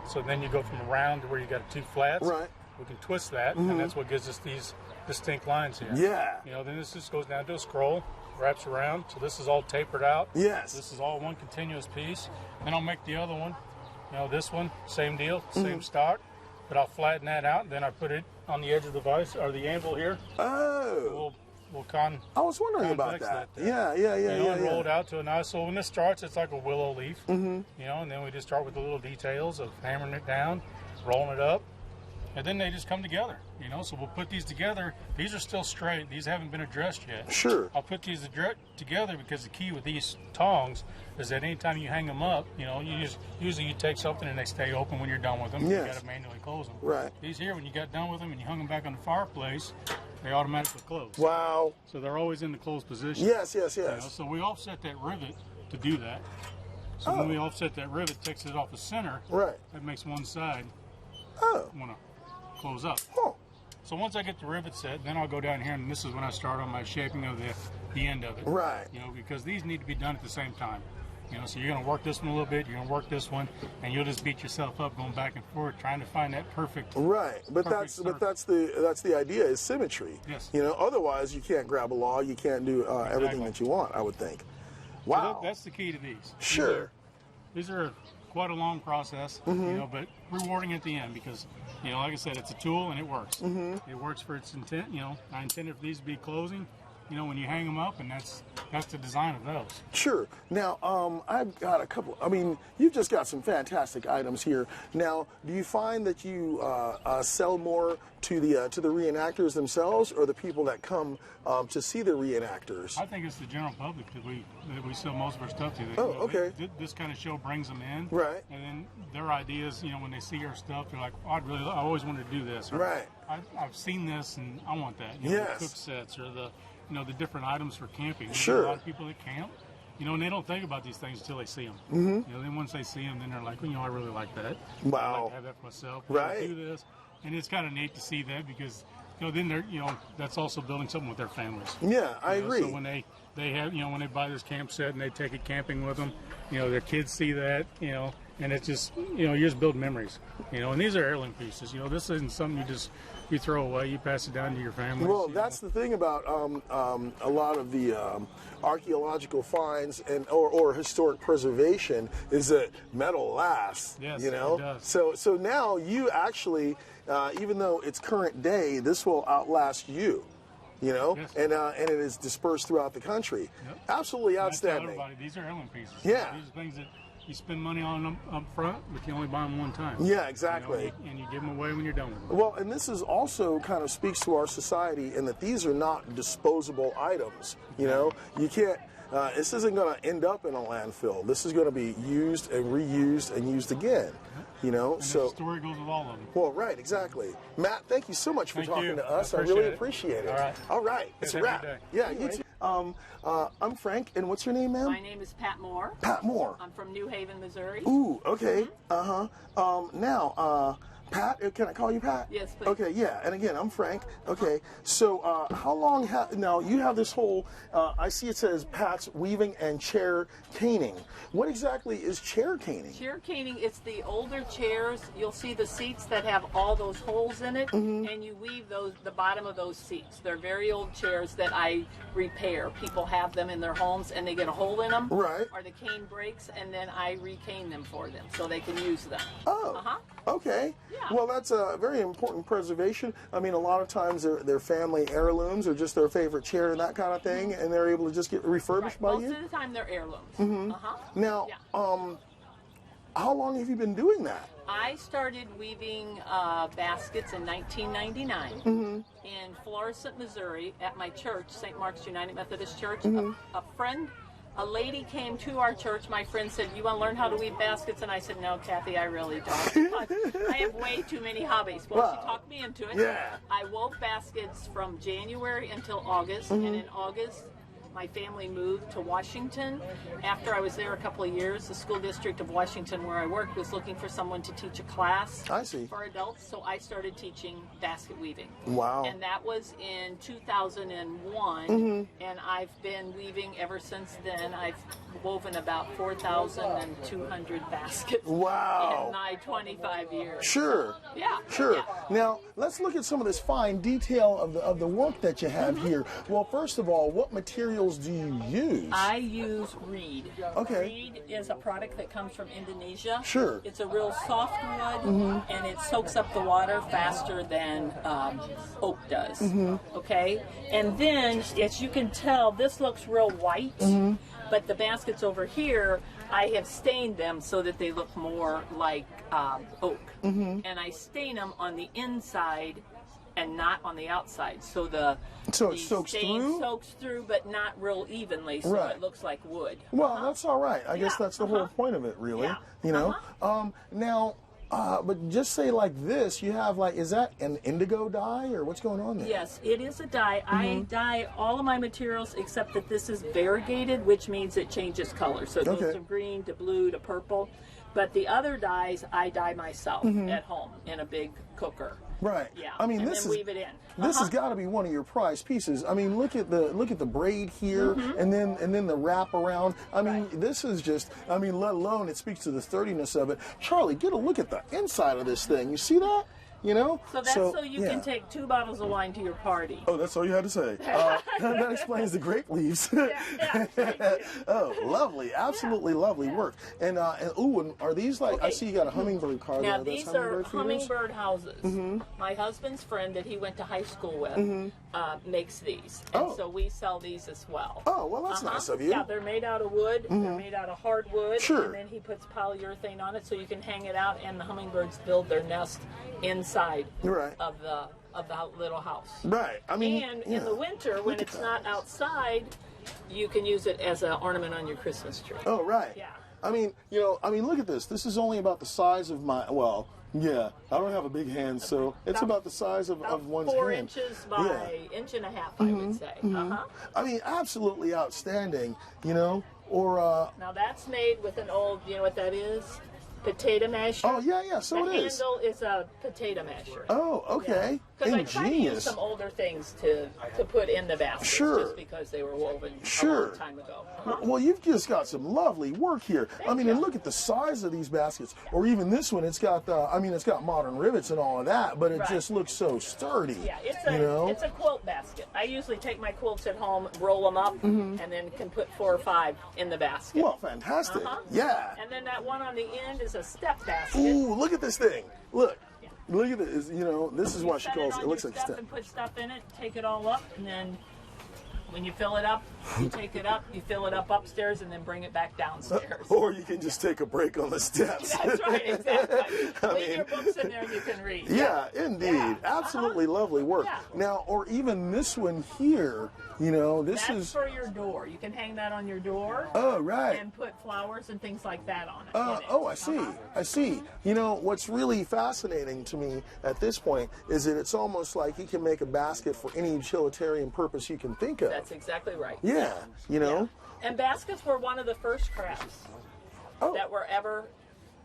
So then you go from a round to where you got 2 flats. Right. We can twist that, and that's what gives us these distinct lines here. Yeah. Then this just goes down to a scroll, wraps around. So this is all tapered out. Yes. This is all one continuous piece. Then I'll make the other one. This one, same deal, same stock. But I'll flatten that out, and then I put it on the edge of the vise, or the anvil here. Oh. We'll I was wondering about that. Yeah. And roll it out to a nice. So when this starts, it's like a willow leaf. And then we just start with the little details of hammering it down, rolling it up, and then they just come together. So we'll put these together. These are still straight. These haven't been addressed yet. Sure. I'll put these together because the key with these tongs is that anytime you hang them up, usually you take something and they stay open when you're done with them. Yes. You got to manually close them. Right. These here, when you got done with them and you hung them back on the fireplace, they automatically close. Wow. So they're always in the closed position. Yes. So we offset that rivet to do that. So when we offset that rivet, takes it off the center. Right. That makes one side want to close up. Huh. So once I get the rivet set, then I'll go down here, and this is when I start on my shaping of the end of it. Right. Because these need to be done at the same time. So you're going to work this one a little bit, you're going to work this one, and you'll just beat yourself up going back and forth trying to find that perfect. Right, but perfect that's the idea is symmetry. Yes. Otherwise you can't grab a log, you can't do everything that you want. I would think. Wow. So that's the key to these. Sure. These are quite a long process, but rewarding at the end because, like I said, it's a tool and it works. It works for its intent. I intended for these to be closing. When you hang them up, and that's the design of those. Sure. Now, I've got a couple. I mean, you've just got some fantastic items here. Now, do you find that you sell more to the reenactors themselves, or the people that come to see the reenactors? I think it's the general public that we sell most of our stuff to. Oh, okay. This kind of show brings them in, right? And then their ideas, when they see our stuff, they're like, I always wanted to do this. Or, right. I've seen this, and I want that. Yes. The cook sets or the the different items for camping. Sure. There's a lot of people that camp, and they don't think about these things until they see them. Then once they see them, then they're like, I really like that. Wow. I like to have that for myself. Right. I do this, and it's kind of neat to see that because then they're that's also building something with their families. Yeah, I agree. So when they have when they buy this camp set and they take it camping with them, their kids see that, and it's just you just build memories, and these are heirloom pieces. This isn't something you throw away. You pass it down to your family. Well, that's the thing about a lot of the archaeological finds and or historic preservation is that metal lasts. Yes, it does. So now you actually, even though it's current day, this will outlast you. Yes. And it is dispersed throughout the country. Yep. Absolutely outstanding. I tell everybody, these are heirloom pieces. Yeah. These are things that you spend money on them up front, but you only buy them one time. Yeah, exactly. And you give them away when you're done with them. Well, and this is also kind of speaks to our society in that these are not disposable items. You can't. This isn't going to end up in a landfill. This is going to be used and reused and used again. And the story goes with all of them. Well, right, exactly. Matt, thank you so much for talking to us. I appreciate really it. appreciate it. All right. It's a Have a wrap. good day. Yeah, you too. I'm Frank, and what's your name, ma'am? My name is Pat Moore. Pat Moore. I'm from New Haven, Missouri. Ooh, okay. Now, Pat, can I call you Pat? Yes, please. Okay, yeah. And again, I'm Frank. Okay, so how long now you have this whole, I see it says Pat's Weaving and Chair Caning. What exactly is chair caning? Chair caning, it's the older chairs. You'll see the seats that have all those holes in it, and you weave the bottom of those seats. They're very old chairs that I repair. People have them in their homes, and they get a hole in them. Right. Or the cane breaks, and then I recane them for them so they can use them. Oh, okay. Yeah. Well, that's a very important preservation. I mean, a lot of times they're family heirlooms or just their favorite chair and that kind of thing, and they're able to just get refurbished by Most you? of the time they're heirlooms. Now, how long have you been doing that? I started weaving baskets in 1999 in Florissant, Missouri, at my church, St. Mark's United Methodist Church. A friend A lady came to our church. My friend said, "You want to learn how to weave baskets?" And I said, "No, Kathy, I really don't. I have way too many hobbies." Well, she talked me into it. Yeah. I wove baskets from January until August, and in August, my family moved to Washington. After I was there a couple of years, the school district of Washington where I worked was looking for someone to teach a class for adults, so I started teaching basket weaving. Wow. And that was in 2001, and I've been weaving ever since then. I've woven about 4,200 baskets in my 25 years. Sure. Yeah. Sure. Yeah. Now, let's look at some of this fine detail of the work that you have here. Well, first of all, what materials do you use? I use reed. Okay. Reed is a product that comes from Indonesia. Sure. It's a real soft wood, and it soaks up the water faster than oak does. Okay? And then, as you can tell, this looks real white, but the baskets over here, I have stained them so that they look more like oak. And I stain them on the inside and not on the outside. So the stain soaks through, but not real evenly, so it looks like wood. Well, that's all right. I guess that's the whole point of it, really. Yeah. You know? Now, but just say like this, you have like, is that an indigo dye or what's going on there? Yes, it is a dye. I dye all of my materials except that this is variegated, which means it changes color. So it goes from green to blue to purple. But the other dyes, I dye myself at home in a big cooker. Right. Yeah. I mean, and this then is weave it in. this has got to be one of your prized pieces. I mean, look at the braid here, and then the wrap around. I mean, this is just. I mean, let alone it speaks to the sturdiness of it. Charlie, get a look at the inside of this thing. You see that? You know? So that's so you can take 2 bottles of wine to your party. Oh, that's all you had to say. That explains the grape leaves. Oh, lovely. Absolutely lovely work. And are these like, I see you got a hummingbird car there. Now, these are hummingbird houses. My husband's friend that he went to high school with makes these. And so we sell these as well. Oh, well, that's nice of you. Yeah, they're made out of wood. They're made out of hardwood. Sure. And then he puts polyurethane on it so you can hang it out, and the hummingbirds build their nest inside of the little house. Right. I mean, and in the winter, when it's not outside, you can use it as an ornament on your Christmas tree. Oh, right. Yeah. I mean, look at this. This is only about the size of my, well, yeah, I don't have a big hand, so it's about the size of one's 4 hand. 4 inches by 1.5 inches, I would say. I mean, absolutely outstanding, or... Now, that's made with an old, you know what that is? Potato masher. Oh, yeah, so it is. The handle is a potato masher. Oh, okay. Because I tried to use some older things to put in the basket. Sure. Just because they were woven a long time ago. Well, you've just got some lovely work here. I mean, and look at the size of these baskets. Or even this one, it's got it's got modern rivets and all of that, but it just looks so sturdy. Yeah, it's a quilt basket. I usually take my quilts at home, roll them up, and then can put 4 or 5 in the basket. Well, fantastic. Yeah. And then that one on the end is a step basket. Ooh, look at this thing. Look. Look at this. This is what she calls it. It looks like a step. And put stuff in it, take it all up, and then when you fill it up, you take it up, you fill it up upstairs, and then bring it back downstairs. Or you can just take a break on the steps. That's right, exactly. Leave your books in there, you can read. Yeah, indeed. Yeah. Absolutely lovely work. Yeah. Now, or even this one here, this That's is... for your door. You can hang that on your door. Oh, right. And put flowers and things like that on it. Oh, I see. I see. What's really fascinating to me at this point is that it's almost like you can make a basket for any utilitarian purpose you can think of. That's exactly right. Yeah, Yeah. And baskets were one of the first crafts that were ever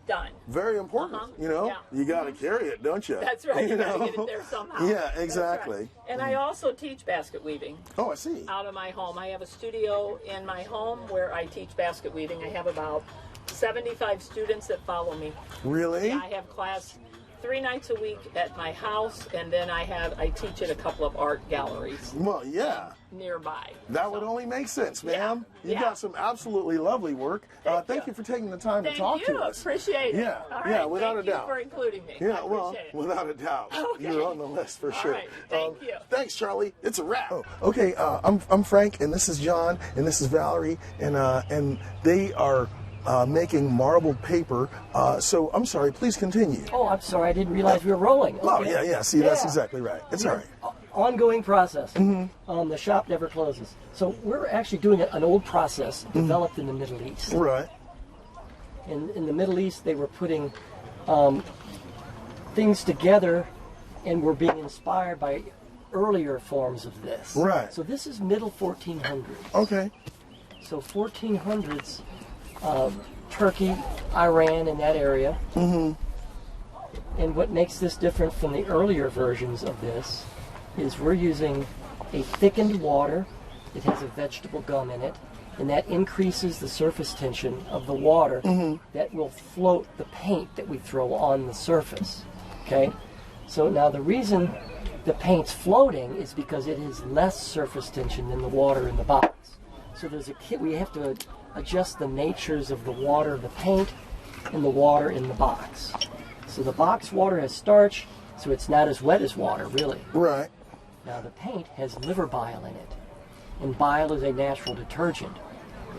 done. Very important. You got to carry it, don't you? That's right. You got to get it there somehow. Yeah, exactly. Right. And I also teach basket weaving. Oh, I see. Out of my home. I have a studio in my home where I teach basket weaving. I have about 75 students that follow me. Really? Yeah, I have class 3 nights a week at my house, and then I teach at a couple of art galleries. Well, yeah. Nearby. That would only make sense, ma'am. You got some absolutely lovely work. Thank you for taking the time to talk to us. Appreciate it. Yeah, all right. yeah, without a doubt. Thank you for including me. Yeah, well, without a doubt. Okay. You're on the list for sure. All right. Thank you. Thanks, Charlie. It's a wrap. Oh, okay, I'm Frank, and this is John, and this is Valerie, and they are making marbled paper. So I'm sorry, please continue. Oh, I'm sorry, I didn't realize we were rolling. Oh, yeah, see, that's exactly right. It's all right. ongoing process. The shop never closes. So we're actually doing an old process developed in the Middle East. Right. In the Middle East, they were putting things together and were being inspired by earlier forms of this. Right. So this is middle 1400s. Okay. So 1400s, Turkey, Iran, in that area. And what makes this different from the earlier versions of this is we're using a thickened water. It has a vegetable gum in it, and that increases the surface tension of the water that will float the paint that we throw on the surface. Okay? So now the reason the paint's floating is because it has less surface tension than the water in the box. So there's we have to adjust the natures of the water of the paint and the water in the box. So the box water has starch, so it's not as wet as water, really. Right. Now the paint has liver bile in it, and bile is a natural detergent.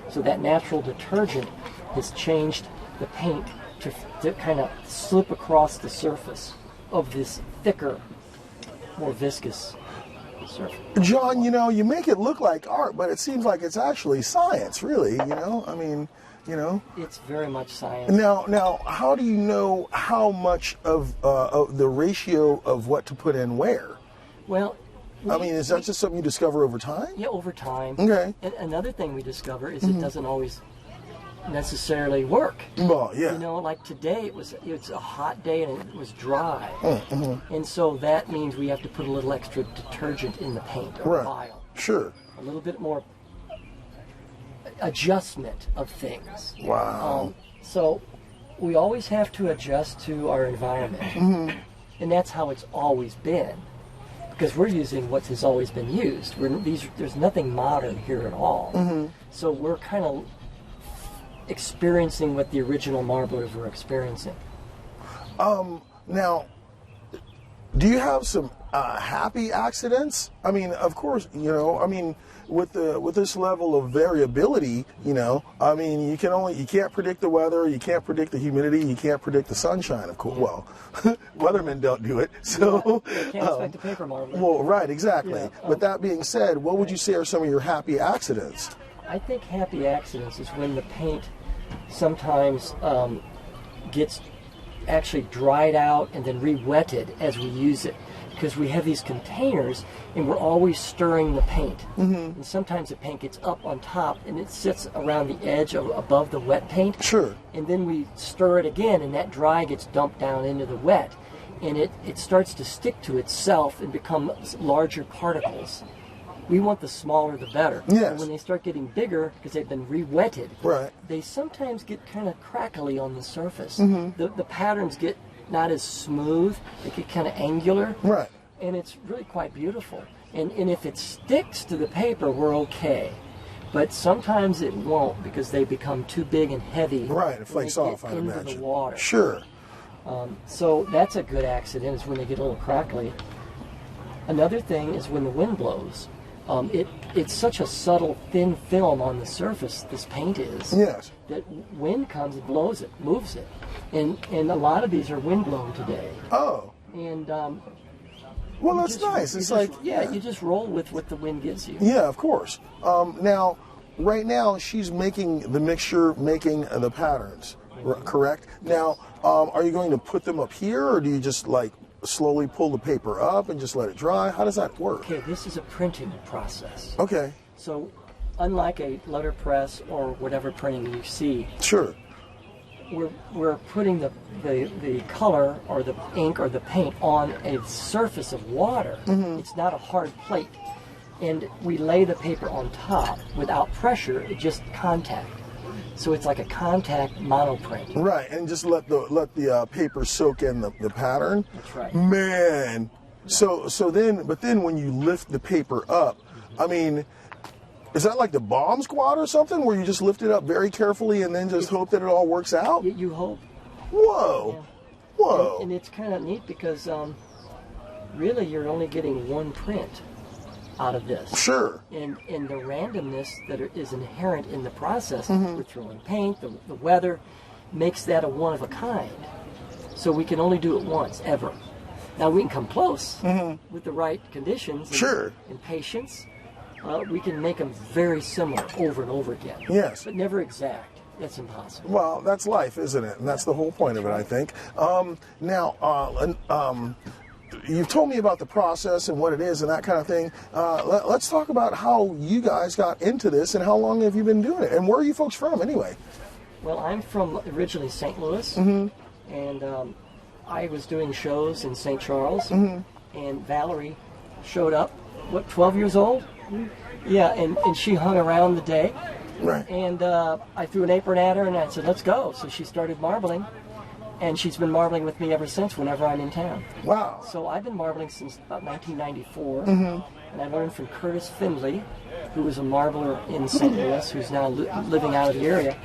So that natural detergent has changed the paint to kind of slip across the surface of this thicker, more viscous surface. John, you know, you make it look like art, but it seems like it's actually science, really, you know? I mean, you know? It's very much science. Now, how do you know how much of the ratio of what to put in where? Well, I mean, is that just something you discover over time? Yeah, over time. Okay. And another thing we discover is it doesn't always necessarily work. Well, yeah. You know, like today it's a hot day and it was dry. And so that means we have to put a little extra detergent in the paint or bile. Sure. A little bit more adjustment of things. Wow. So we always have to adjust to our environment. And that's how it's always been. Because we're using what has always been used. There's nothing modern here at all. So we're kind of experiencing what the original marblers were experiencing. Now, do you have some happy accidents? I mean, of course, you know, I mean, with this level of variability, you know, I mean, you can't predict the weather, you can't predict the humidity, you can't predict the sunshine, of course. Well, weathermen don't do it, so. Yeah, you can't expect a paper marbler. Well, right, exactly. Yeah, With that being said, what would you say are some of your happy accidents? I think happy accidents is when the paint sometimes gets actually dried out and then re-wetted as we use it, because we have these containers and we're always stirring the paint. And sometimes the paint gets up on top and it sits around the edge above the wet paint. Sure. And then we stir it again and that dry gets dumped down into the wet, and it starts to stick to itself and become larger particles. We want the smaller the better. Yes. And when they start getting bigger, because they've been re-wetted, they sometimes get kind of crackly on the surface. The patterns get not as smooth, they get kind of angular. Right. And it's really quite beautiful. And if it sticks to the paper, we're okay. But sometimes it won't, because they become too big and heavy. Right, it flakes off, I into imagine. the water. Sure. So that's a good accident, is when they get a little crackly. Another thing is when the wind blows. It's such a subtle, thin film on the surface, this paint is, yes, that wind comes and blows it, moves it. And a lot of these are wind blown today. Oh. And well, that's nice. It's like, you just roll with what the wind gives you. Yeah, of course. Now, right now, she's making the mixture, making the patterns, correct? Now, are you going to put them up here, or do you just like slowly pull the paper up and just let it dry? How does that work? Okay, this is a printing process. Okay. So, unlike a letterpress or whatever printing you see, sure, we're putting the color or the ink or the paint on a surface of water. It's not a hard plate, and we lay the paper on top without pressure. It's just contact. So it's like a contact monoprint. Right, and just let the paper soak in the pattern. That's right. Man, so then when you lift the paper up, I mean, is that like the bomb squad or something, where you just lift it up very carefully and then just hope that it all works out? You hope. Whoa, yeah. Whoa. And it's kind of neat because really you're only getting one print out of this. Sure. And the randomness that is inherent in the process, we're throwing paint, the weather, makes that a one of a kind. So we can only do it once, ever. Now we can come close with the right conditions Sure. and patience. We can make them very similar over and over again. Yes. But never exact. That's impossible. Well, that's life, isn't it? And that's the whole point of it, I think. You've told me about the process and what it is and that kind of thing. Let's talk about how you guys got into this and how long have you been doing it? And where are you folks from, anyway? Well, I'm from originally St. Louis, and I was doing shows in St. Charles, and Valerie showed up, 12 years old? Yeah, and she hung around the day. Right. And I threw an apron at her, and I said, let's go. So she started marbling, and she's been marbling with me ever since whenever I'm in town. Wow. So I've been marbling since about 1994, and I learned from Curtis Findley, who was a marbler in St. Louis, who's now living out of the area.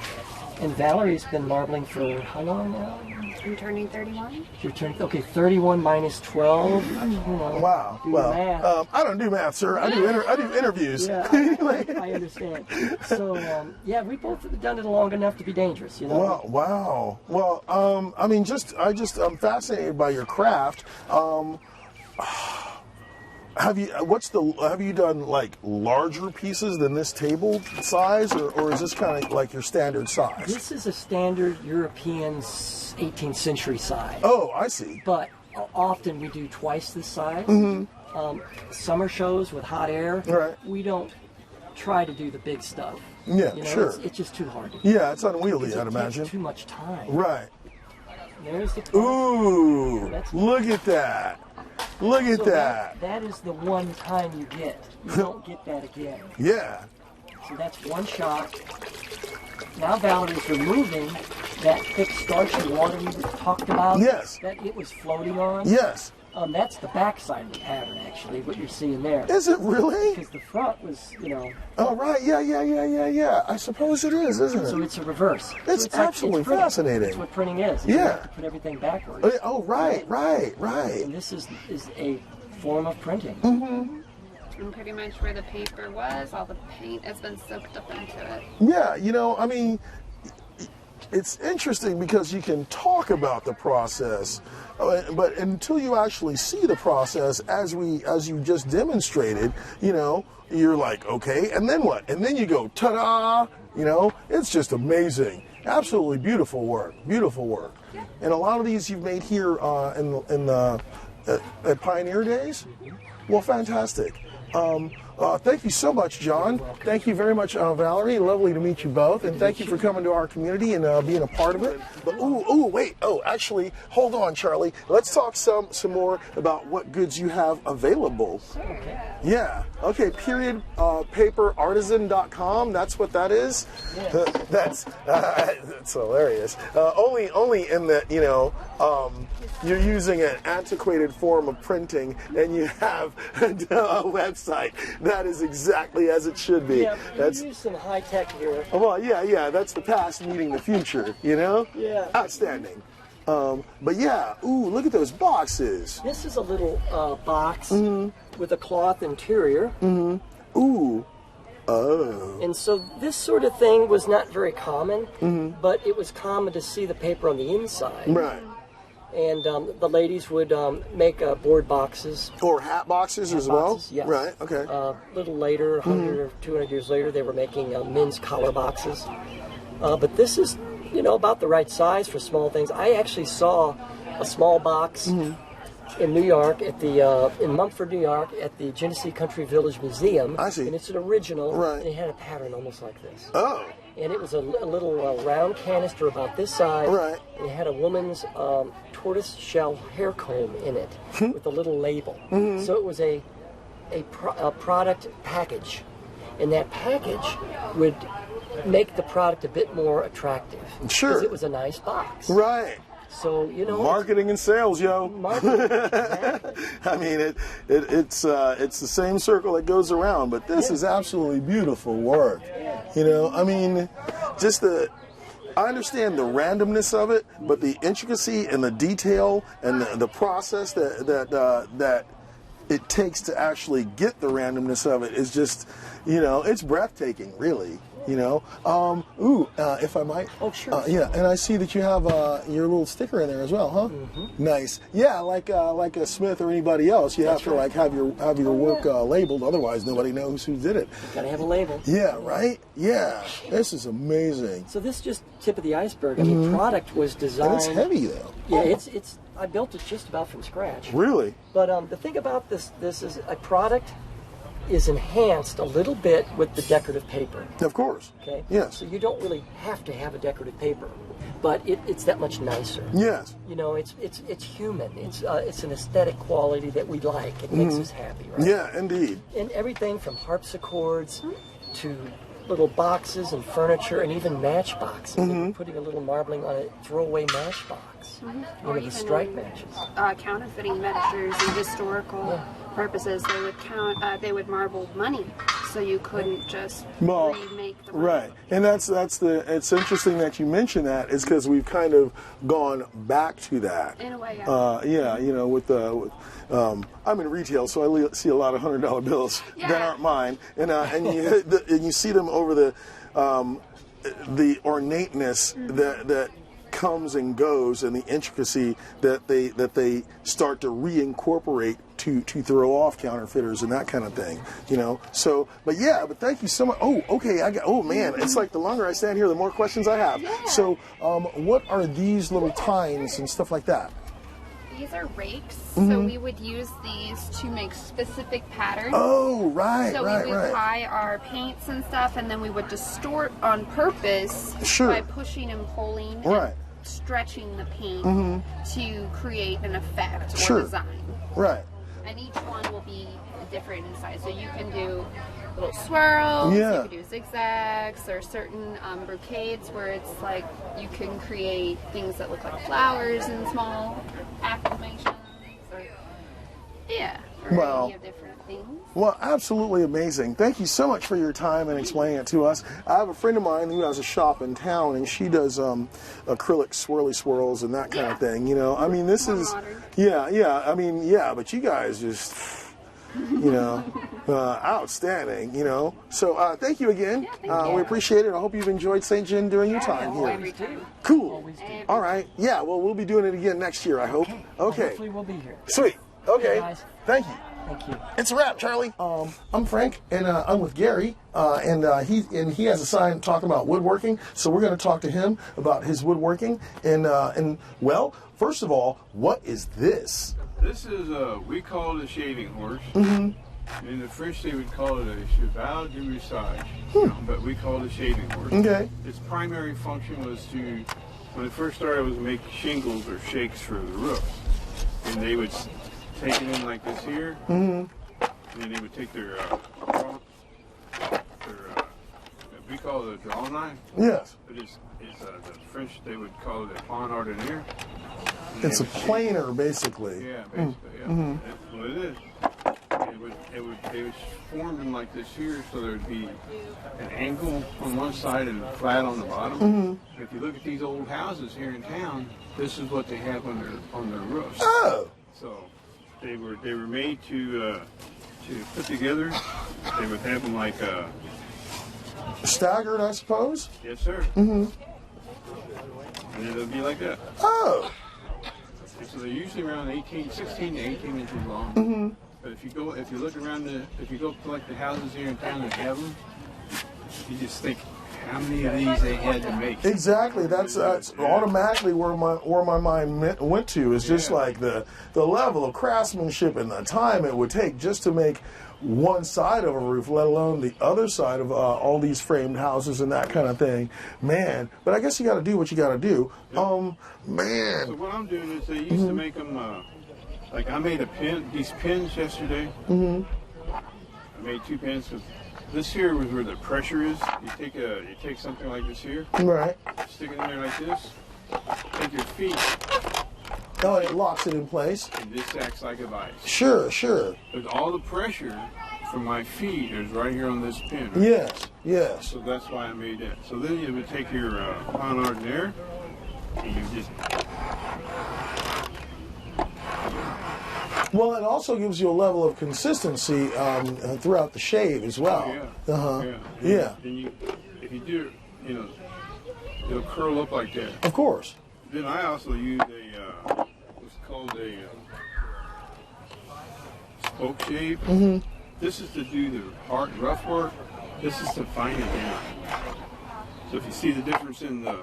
And Valerie's been marbling for how long now? I'm turning 31. You're turning, okay, 31 minus 12. You know, Wow. do your math. I don't do math, sir. I do interviews. Yeah, I understand. So, yeah, we both have done it long enough to be dangerous, you know? Wow. Well, I mean, I'm fascinated by your craft. Have you done like larger pieces than this table size, or is this kind of like your standard size? This is a standard European 18th century size. Oh, I see. But often we do twice this size. Summer shows with hot air, right. We don't try to do the big stuff. Yeah, you know, sure. It's just too hard to do. Yeah, it's unwieldy, I'd imagine. It takes too much time. Right. There's the Ooh, look at that. Look at that. That is the one time you get. You don't get that again. Yeah. So that's one shot. Now Valerie's removing that thick starchy water we talked about. Yes. That it was floating on. Yes. That's the back side of the pattern, actually, what you're seeing there. Is it really? Because the front was, you know. Oh, right. Yeah. I suppose it is, isn't it? So it's a reverse. It's so absolutely fascinating. That's what printing is. Yeah. You have to put everything backwards. Oh, right. And this is a form of printing. And pretty much where the paper was, all the paint has been soaked up into it. Yeah, you know, I mean, it's interesting because you can talk about the process, but until you actually see the process, as you just demonstrated, you know, you're like, okay, and then what? And then you go, ta-da! You know, it's just amazing. Absolutely beautiful work. Yeah. And a lot of these you've made here at Pioneer Days. Well, fantastic. Thank you so much, John. Thank you very much, Valerie. Lovely to meet you both, and thank you for coming to our community and being a part of it. But actually, hold on, Charlie. Let's talk some more about what goods you have available. Okay. Yeah. Okay. Paperartisan.com. That's what that is. Yeah. That's hilarious. Only in that, you know, you're using an antiquated form of printing, and you have a website. That is exactly as it should be. Yeah, we use some high tech here. Well, yeah. That's the past meeting the future. You know. Yeah. Outstanding. But yeah, ooh, look at those boxes. This is a little box with a cloth interior. Ooh. Oh. And so this sort of thing was not very common, but it was common to see the paper on the inside. Right. And the ladies would make board boxes. Or hat boxes as well? Yes. Right, okay. A little later, 100 or 200 years later, they were making men's collar boxes. But this is, you know, about the right size for small things. I actually saw a small box in New York, in Mumford, New York, at the Genesee Country Village Museum. I see. And it's an original. Right. And it had a pattern almost like this. Oh. And it was a little round canister about this size. Right. And it had a woman's tortoise shell hair comb in it with a little label. So it was a product package. And that package would make the product a bit more attractive. Sure. Because it was a nice box. Right. So, you know. Marketing and sales, yo. Marketing, exactly. I mean, it's the same circle that goes around, but this is absolutely beautiful work. You know, I mean, I understand the randomness of it, but the intricacy and the detail and the process that it takes to actually get the randomness of it is just, you know, it's breathtaking, really. You know, if I might. Oh, sure. Yeah, and I see that you have your little sticker in there as well, huh? Mm-hmm. Nice. Yeah, like a Smith or anybody else, you have to like have your work labeled. Otherwise, nobody knows who did it. Gotta have a label. Yeah. Right. Yeah. This is amazing. So this is just tip of the iceberg. I mean, product was designed. And it's heavy though. Yeah, it's. I built it just about from scratch. Really? But the thing about this is a product is enhanced a little bit with the decorative paper. Of course. Okay. Yes. So you don't really have to have a decorative paper, but it's that much nicer. Yes. You know, it's human. It's an aesthetic quality that we like. It makes us happy, right? Yeah, indeed. And everything from harpsichords to little boxes and furniture and even matchboxes. Putting a little marbling on a throwaway matchbox. Or The even strike matches. Counterfeiting measures and historical purposes. They would marble money, so you couldn't just remake the money. Right, and it's interesting that you mention that, is because we've kind of gone back to that. In a way, yeah. You know, I'm in retail, so I see a lot of $100 bills that aren't mine, and you see them over the ornateness that comes and goes, and the intricacy that they start to reincorporate to throw off counterfeiters and that kind of thing, you know. So, but thank you so much. Oh, okay. Man, it's like the longer I stand here, the more questions I have. Yeah. So, what are these little tines and stuff like that? These are rakes, so we would use these to make specific patterns. Oh, right, so we would tie our paints and stuff, and then we would distort on purpose by pushing and pulling and stretching the paint to create an effect or design. Right. And each one will be different in size. So you can do little swirls, you can do zigzags, or certain brocades where it's like you can create things that look like flowers in small acclamations, or variety of different things. Well, absolutely amazing. Thank you so much for your time and explaining it to us. I have a friend of mine who has a shop in town, and she does acrylic swirly swirls and that kind of thing. You know, I mean, this is modern. I mean, but you guys just, you know, outstanding. You know, so thank you again. Thank you. We appreciate it. I hope you've enjoyed St. John during your time here. Every time. Cool. All right. Yeah. Well, we'll be doing it again next year, I hope. Okay. Hopefully we'll be here. Sweet. Okay. Guys. Thank you. Thank you. It's a wrap, Charlie. I'm Frank, and I'm with Gary, and he has a sign talking about woodworking. So we're going to talk to him about his woodworking. And well, first of all, what is this? This is we call it a shaving horse. In the French, they would call it a cheval de massage, but we call it a shaving horse. Okay. Its primary function was to, when it first started, was to make shingles or shakes for the roof, and they would take it in like this here, and then they would take their we call it a draw knife. Yes. But it's the French, they would call it a pain ordinaire. It's a planer, basically. Yeah, basically, yeah. That's what it is. It was formed in like this here, so there'd be an angle on one side and flat on the bottom. If you look at these old houses here in town, this is what they have on their roofs. Oh. So they were made to put together. They would have them like staggered, I suppose. Yes, sir. And it would be like that. Oh. So they're usually around 16 to 18 inches long. But if you look around if you go to like the houses here in town that have them, you just think how many of these they had to make. Exactly. That's automatically where my mind went to, is just like the level of craftsmanship and the time it would take just to make one side of a roof, let alone the other side of all these framed houses and that kind of thing. Man, but I guess you got to do what you got to do. Man. So what I'm doing is they used to make them, like I made these pins yesterday. I made 2 pins. This here was where the pressure is. You take something like this here. Right. Stick it in there like this. Take your feet. Oh, it locks it in place. And this acts like a vice. Sure, sure. But all the pressure from my feet is right here on this pin. Right? Yes, yes. So that's why I made that. So then you would take your pain ordinaire and you just... Well, it also gives you a level of consistency throughout the shave as well. Oh, yeah. Yeah. Then if you do, you know, it'll curl up like that. Of course. Then I also use what's called a spoke shave. This is to do the hard, rough work. This is to fine it down. So if you see the difference in the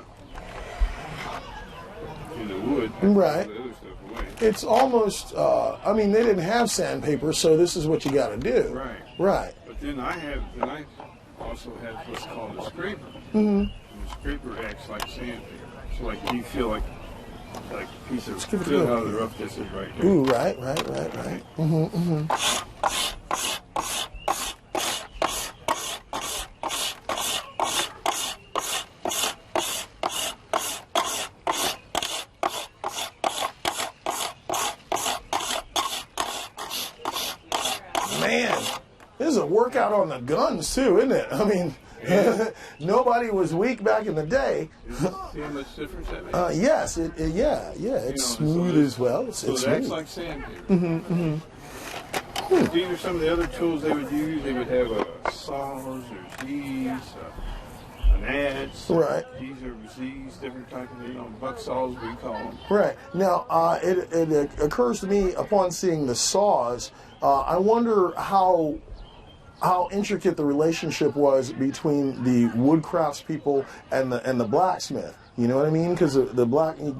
wood, right? The other stuff away. It's almost. I mean, they didn't have sandpaper, so this is what you got to do. Right. Right. But then I also have what's called a scraper. And the scraper acts like sandpaper. So like you feel like a piece of feel how the roughness is right there. Ooh, right. Man, this is a workout on the guns too, isn't it? I mean, nobody was weak back in the day. See how much difference that makes? Yes, it's smooth as well. It's it smooth. acts like sandpaper. These are some of the other tools they would use. They would have saws, there's these, an adze. Right. These are these different types of, buck saws we call them. Right. Now, it occurs to me upon seeing the saws, I wonder how intricate the relationship was between the woodcrafts people and the blacksmith. You know what I mean? Because you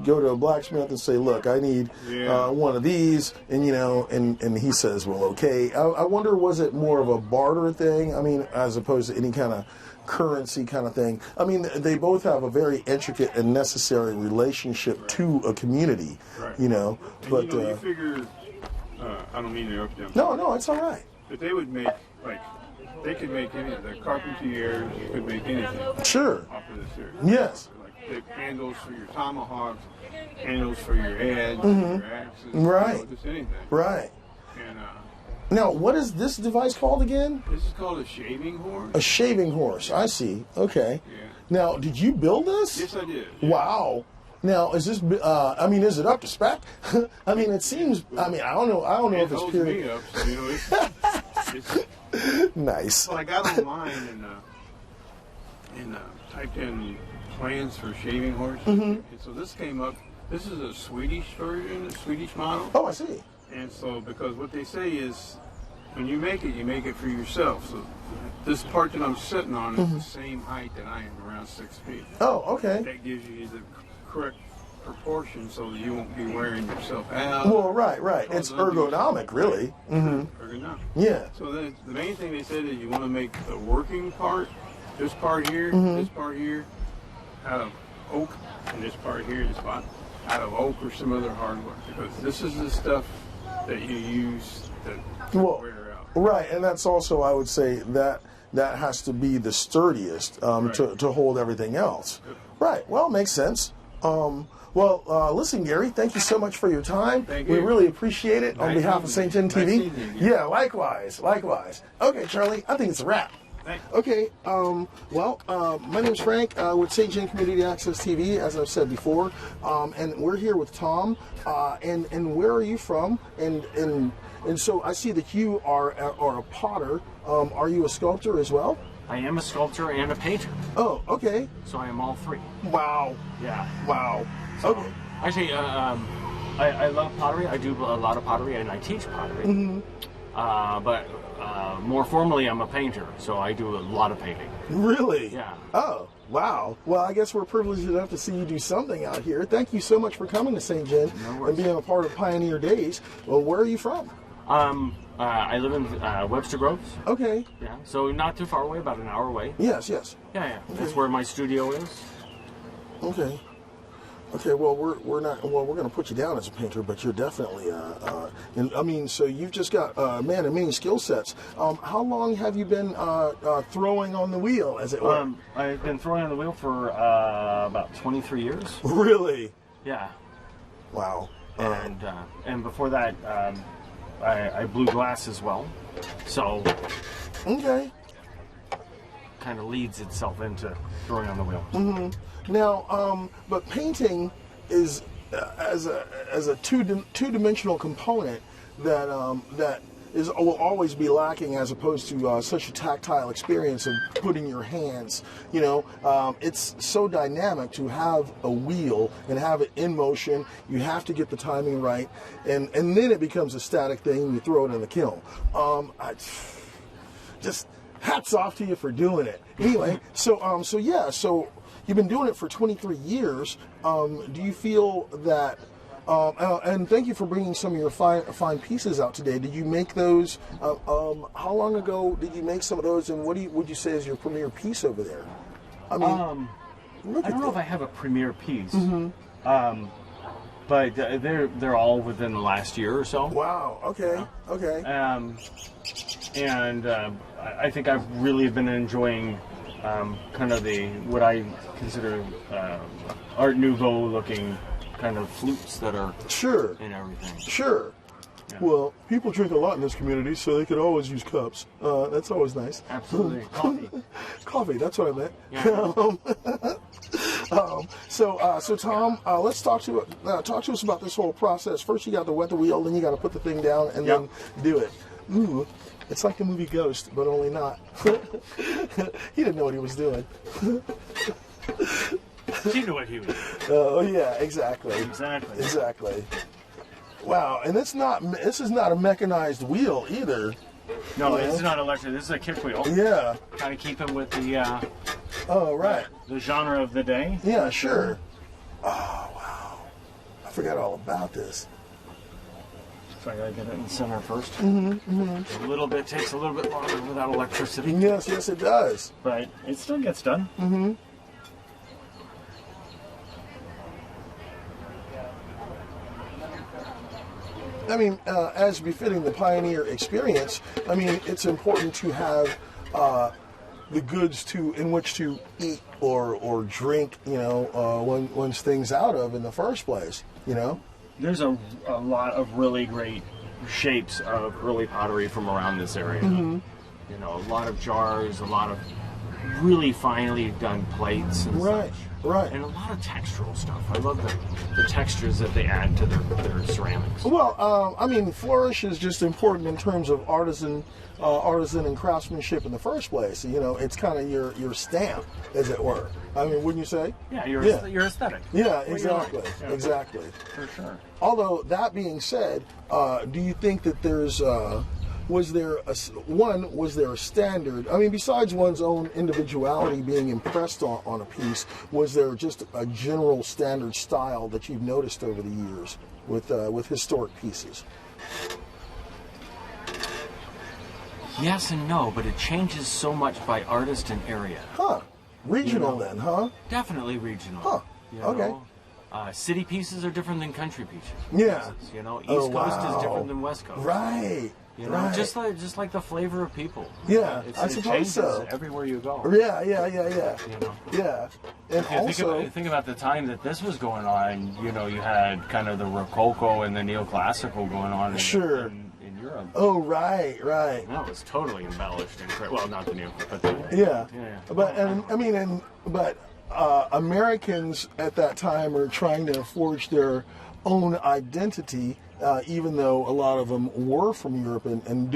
go to a blacksmith and say, "Look, I need one of these," and and he says, "Well, okay." I wonder, was it more of a barter thing? I mean, as opposed to any kind of currency kind of thing. I mean, they both have a very intricate and necessary relationship to a community. Right. But you figure. I don't mean to interrupt them. No, it's all right. But they would make they could make anything. The carpentiers could make anything. Sure. Off of this here. Yes. Like handles for your tomahawks, handles for your adze, your axes. Right. Just anything. Right. And now, what is this device called again? This is called a shaving horse. A shaving horse. I see. Okay. Yeah. Now, did you build this? Yes, I did. Yeah. Wow. Now, is this? I mean, is it up to spec? I mean, it seems. I mean, I don't know. I don't know if it's holds period. me up, so, it's Nice. Well, I got online and typed in plans for shaving horses. And so this came up. This is a Swedish version, a Swedish model. Oh, I see. And so, because what they say is, when you make it for yourself. So this part that I'm sitting on is the same height that I am, around 6 feet. Oh, okay. That gives you the correct proportion so that you won't be wearing yourself out. Well, right. It's ergonomic, really. Ergonomic. Yeah. So the main thing they said is you want to make the working part, this part here, out of oak, and this part here, this spot, out of oak or some other hardwood, because this is the stuff that you use to wear out. Right, and that's also, I would say, that has to be the sturdiest to hold everything else. Right. Well, makes sense. Listen, Gary, thank you so much for your time. Thank you. We really appreciate it on behalf of St. John TV. Yeah, likewise. Okay, Charlie, I think it's a wrap. Thanks. Okay, my name's Frank with St. John Community Access TV, as I've said before, and we're here with Tom, and where are you from? And so I see that you are a potter. Are you a sculptor as well? I am a sculptor and a painter. Oh, okay. So I am all three. Wow. Yeah. Wow. So, okay. Actually, I love pottery. I do a lot of pottery, and I teach pottery. But more formally, I'm a painter, so I do a lot of painting. Really? Yeah. Oh, wow. Well, I guess we're privileged enough to see you do something out here. Thank you so much for coming to St. John and being a part of Pioneer Days. Well, where are you from? I live in Webster Groves. Okay. Yeah, so not too far away, about an hour away. Yes. Yeah. Okay. That's where my studio is. Okay. Well, we're going to put you down as a painter, but you're definitely so you've just got many skill sets. How long have you been throwing on the wheel, as it were? I've been throwing on the wheel for about 23 years. Really? Yeah. Wow. And before that, I blew glass as well. So. Okay. Kind of leads itself into throwing on the wheel. Now, but painting is as a two-dimensional component that will always be lacking as opposed to such a tactile experience of putting your hands. You know, it's so dynamic to have a wheel and have it in motion. You have to get the timing right, and then it becomes a static thing and you throw it in the kiln. Just hats off to you for doing it. Anyway, so you've been doing it for 23 years. Do you feel that? And thank you for bringing some of your fine pieces out today. Did you make those? How long ago did you make some of those? And what would you say is your premier piece over there? I mean, I don't know if I have a premier piece, but they're all within the last year or so. Wow. Okay. Yeah. Okay. And I think I've really been enjoying kind of what I consider Art Nouveau looking kind of flutes that are in everything. Sure. Yeah. Well, people drink a lot in this community, so they could always use cups. That's always nice. Absolutely. Coffee. Coffee, that's what I meant. Yeah. So Tom, let's talk to us about this whole process. First, you got to wet the wheel, then you got to put the thing down, and then do it. Ooh, it's like the movie Ghost, but only not. He didn't know what he was doing. He knew what he was doing. Oh yeah, exactly. Exactly. Wow, and this is not a mechanized wheel either. No, it's not electric. This is a kick wheel. Yeah. Kind of keeping with the the genre of the day. Yeah, sure. Oh wow, I forgot all about this. So I gotta get it in the center first. Mm-hmm. A little bit takes a little bit longer without electricity. Yes, it does. But it still gets done. Mm-hmm. I mean, as befitting the pioneer experience, I mean, it's important to have the goods in which to eat or drink, you know, once things out of in the first place, you know. There's a lot of really great shapes of early pottery from around this area. Mm-hmm. You know, a lot of jars, a lot of really finely done plates and such. Right. And a lot of textural stuff. I love the textures that they add to their ceramics. Well, I mean, flourish is just important in terms of artisan and craftsmanship in the first place. You know, it's kind of your stamp, as it were. I mean, wouldn't you say? Yeah, your aesthetic. Yeah, exactly. Yeah. Exactly. For sure. Although, that being said, do you think that there's... was there a standard? I mean, besides one's own individuality being impressed on a piece, was there just a general standard style that you've noticed over the years with historic pieces? Yes and no, but it changes so much by artist and area. Huh. Regional then, huh? Definitely regional. Huh. Okay. City pieces are different than country pieces. Yeah. You know, East Coast is different than West Coast. Right. You know, just like the flavor of people. Yeah, it suppose changes so. Everywhere you go. Yeah. You know. Yeah. And also, think about the time that this was going on. You know, you had kind of the Rococo and the neoclassical going on. In Europe. Oh, right. That was totally embellished and well, not the neoclassical, but the, yeah. But Americans at that time are trying to forge their own identity, even though a lot of them were from Europe and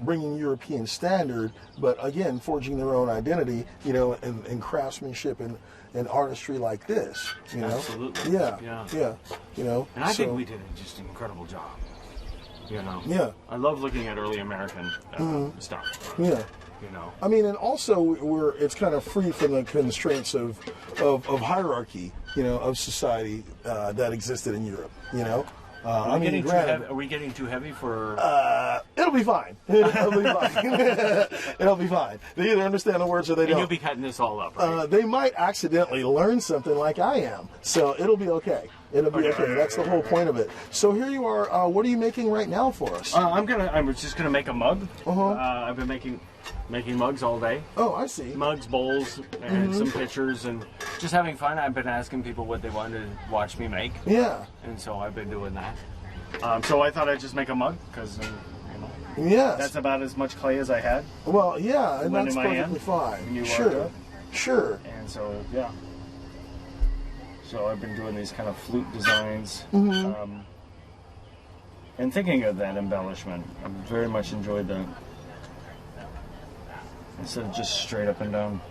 bringing European standard, but again, forging their own identity, you know, in craftsmanship and artistry like this, you know. Absolutely. Yeah. You know. And I think we did just an incredible job. You know. Yeah. I love looking at early American stuff. Yeah. You know. I mean, and also it's kind of free from the constraints of hierarchy, you know, of society that existed in Europe, you know. Are we getting too heavy for? It'll be fine. It'll be fine. They either understand the words or they don't. And you'll be cutting this all up, right? They might accidentally learn something like I am, so it'll be okay. It'll be okay. That's the whole point of it. So here you are. What are you making right now for us? I'm just gonna make a mug. I've been making mugs all day. Oh, I see. Mugs, bowls, and some pictures, and just having fun. I've been asking people what they wanted to watch me make. Yeah. And so I've been doing that. So I thought I'd just make a mug because, you know, yes, that's about as much clay as I had. Well, yeah, and that's perfectly fine. Sure. And so, yeah. So I've been doing these kind of flute designs. And thinking of that embellishment, I very much enjoyed that. Instead of just straight up and down.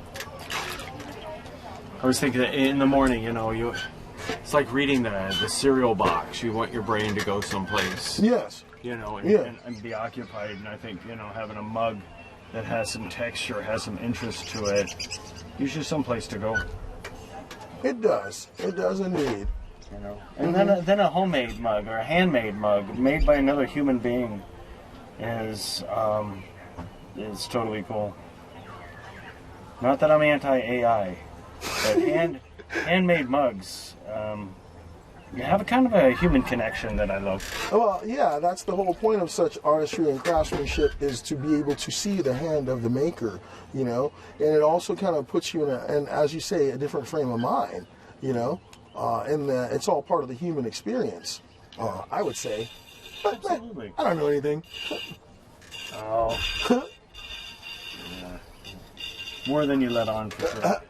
I was thinking that in the morning, you know, it's like reading the cereal box. You want your brain to go someplace. Yes. You know, and be occupied. And I think, you know, having a mug that has some texture, has some interest to it, gives you someplace to go. It does. It does indeed. You know, and then a homemade mug or a handmade mug made by another human being is totally cool. Not that I'm anti-AI, but handmade mugs. You have a kind of a human connection that I love. Well, yeah, that's the whole point of such artistry and craftsmanship, is to be able to see the hand of the maker, you know, and it also kind of puts you in as you say, a different frame of mind, you know, and it's all part of the human experience, I would say. Absolutely. I don't know anything. Oh. Yeah. More than you let on, for sure.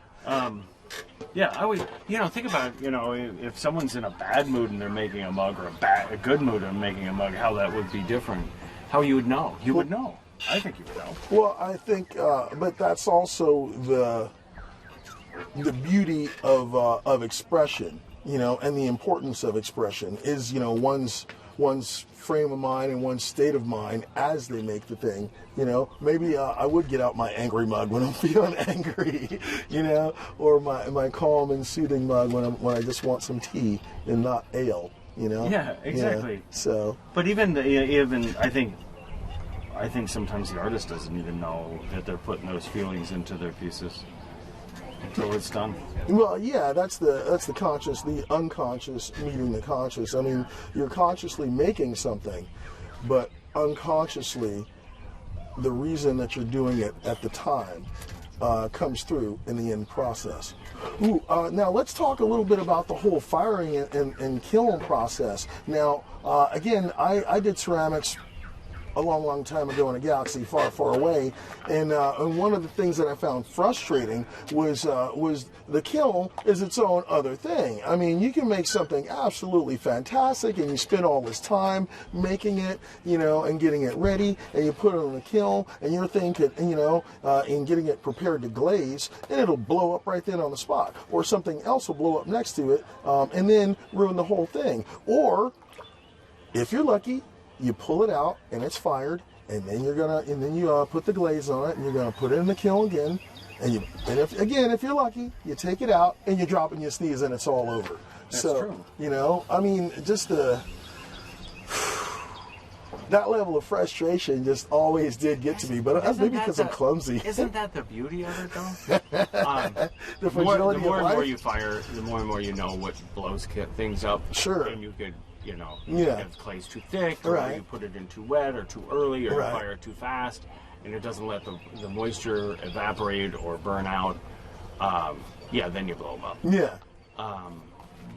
Yeah, I would, you know, think about, you know, if someone's in a bad mood and they're making a mug, or a good mood and making a mug, how that would be different. How you would know. You would know. I think you would know. Well, I think, but that's also the beauty of expression, you know, and the importance of expression is, you know, one's frame of mind and one's state of mind as they make the thing, you know. Maybe I would get out my angry mug when I'm feeling angry, you know, or my calm and soothing mug when I just want some tea and not ale, you know. Yeah, exactly. Yeah, so, but even I think sometimes the artist doesn't even know that they're putting those feelings into their pieces until it's done. Well, yeah, that's the conscious, the unconscious meeting the conscious. I mean, you're consciously making something, but unconsciously, the reason that you're doing it at the time comes through in the end process. Ooh, now let's talk a little bit about the whole firing and kiln process. Now, again, I did ceramics a long time ago in a galaxy far away, and one of the things that I found frustrating was the kiln is its own other thing. I mean, you can make something absolutely fantastic, and you spend all this time making it, you know, and getting it ready, and you put it in the kiln, and your thing could, you know, in getting it prepared to glaze, and it'll blow up right then on the spot, or something else will blow up next to it, and then ruin the whole thing. Or, if you're lucky, you pull it out and it's fired, and then you put the glaze on it, and you're gonna put it in the kiln again, and if you're lucky, you take it out and you drop it and you sneeze and it's all over. That's so true. You know, I mean, just that level of frustration just always did get to me, but that's maybe because I'm clumsy. Isn't that the beauty of it, though? The more and of life? more you fire, the more and more you know what blows things up. Sure. And you could, you know, yeah. if clay's too thick, or you put it in too wet or too early, or you Right. fire it too fast, and it doesn't let the moisture evaporate or burn out, then you blow them up. Yeah.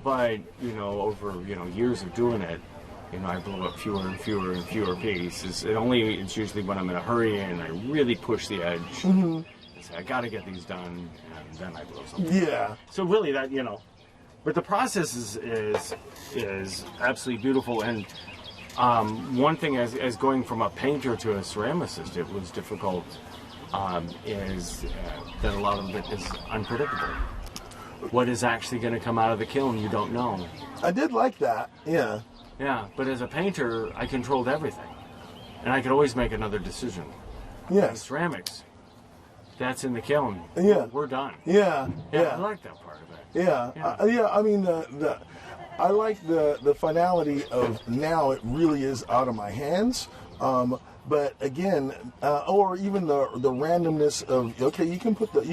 But, you know, over, you know, years of doing it, you know, I blow up fewer and fewer pieces. It's usually when I'm in a hurry and I really push the edge. Mm-hmm. And say, I got to get these done, and then I blow something. Yeah. So really, that, you know, but the process is absolutely beautiful. And one thing, as going from a painter to a ceramicist, it was difficult. Is that a lot of it is unpredictable. What is actually going to come out of the kiln, you don't know. I did like that. Yeah. Yeah, but as a painter, I controlled everything, and I could always make another decision. Yeah. In ceramics, that's in the kiln. Yeah. We're done. Yeah. I like that part of it. Yeah. I mean, I like the finality of now it really is out of my hands. But again, or even the randomness of, okay, you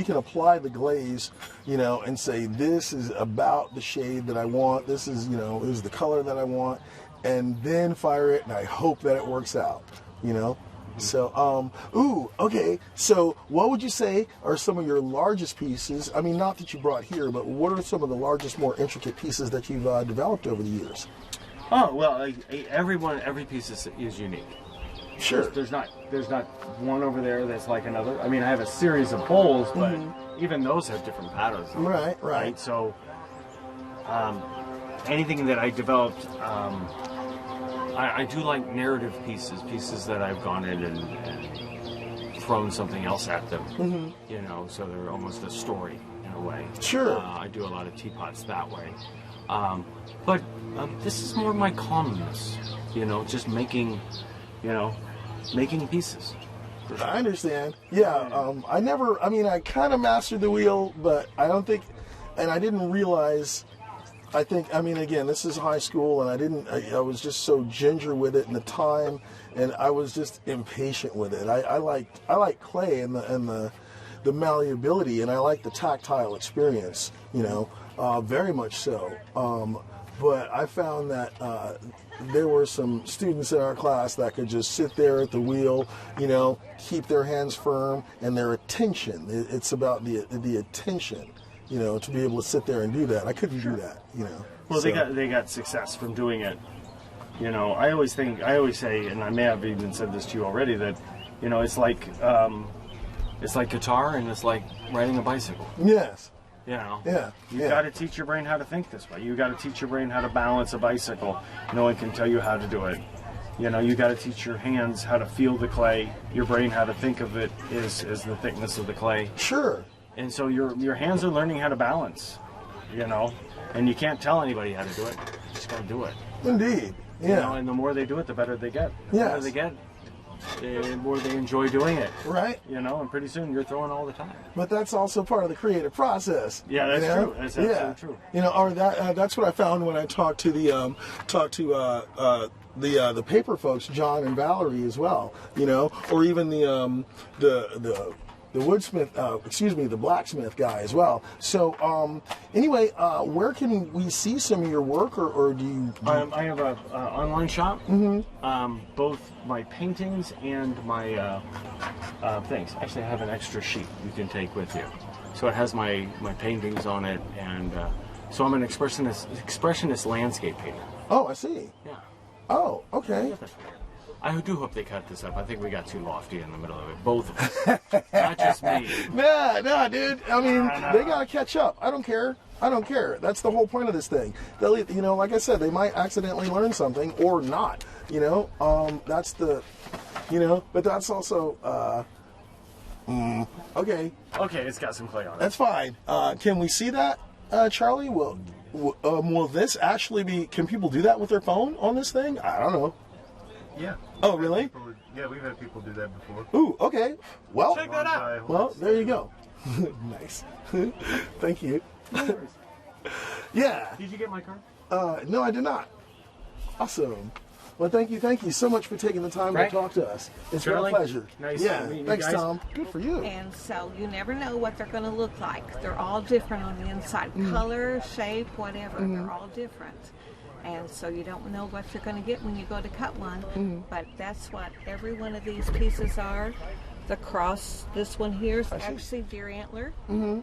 can apply the glaze, you know, and say this is about the shade that I want. This is, you know, is the color that I want, and then fire it, and I hope that it works out, you know. So, okay. So, what would you say are some of your largest pieces? I mean, not that you brought here, but what are some of the largest, more intricate pieces that you've developed over the years? Oh well, every piece is unique. Sure. There's not one over there that's like another. I mean, I have a series of bowls, but even those have different patterns. Right. So, anything that I developed I do like narrative pieces that I've gone in and thrown something else at them, you know, so they're almost a story in a way. Sure. I do a lot of teapots that way. But this is more my calmness, you know, just making pieces. I understand. Yeah, I kind of mastered the wheel, but I don't think, and I didn't realize, again, this is high school, and I was just so ginger with it in the time, and I was just impatient with it. I like clay and the malleability, and I like the tactile experience, you know, very much so. But I found that there were some students in our class that could just sit there at the wheel, you know, keep their hands firm and their attention. It's about the attention, you know, to be able to sit there and do that. I couldn't do that, you know. Well, so they got success from doing it. You know, I always say, and I may have even said this to you already, that, you know, it's like guitar and it's like riding a bicycle. Yes. You know, you got to teach your brain how to think this way. You got to teach your brain how to balance a bicycle. No one can tell you how to do it. You know, you got to teach your hands how to feel the clay. Your brain how to think of it is the thickness of the clay. Sure. And so your hands are learning how to balance. You know, and you can't tell anybody how to do it. You just got to do it. Indeed. Yeah. You know, and the more they do it, the better they get. The better they get, the more they enjoy doing it. Right. You know, and pretty soon you're throwing all the time. But that's also part of the creative process. Yeah, that's true. That's absolutely true. You know, or that's what I found when I talked to the paper folks, John and Valerie as well. You know, or even the woodsmith, the blacksmith guy as well. So, anyway, where can we see some of your work, or do you? I have an online shop. Both my paintings and my things. Actually, I have an extra sheet you can take with you. So it has my paintings on it, and so I'm an expressionist landscape painter. Oh, I see. Yeah. Oh, okay. I do hope they cut this up. I think we got too lofty in the middle of it. Both of us. Not just me. Nah, dude. I mean, they gotta catch up. I don't care. That's the whole point of this thing. They'll, you know, like I said, they might accidentally learn something or not. You know, that's the, you know, but that's also, okay. Okay, it's got some clay on it. That's fine. Can we see that, Charlie? Will this actually be? Can people do that with their phone on this thing? I don't know. Yeah. Oh, really? Yeah, we've had people do that before. Ooh, okay. Well, check that out. Well, there you go. Nice. Thank you. Yeah. Did you get my card? No, I did not. Awesome. Well, thank you so much for taking the time to talk to us. It's been a pleasure. Nice. Yeah. Thanks, Tom. Good for you. And so you never know what they're going to look like. They're all different on the inside. Color, shape, whatever. They're all different. And so you don't know what you're going to get when you go to cut one. But that's what every one of these pieces are. The cross, this one here is actually deer antler.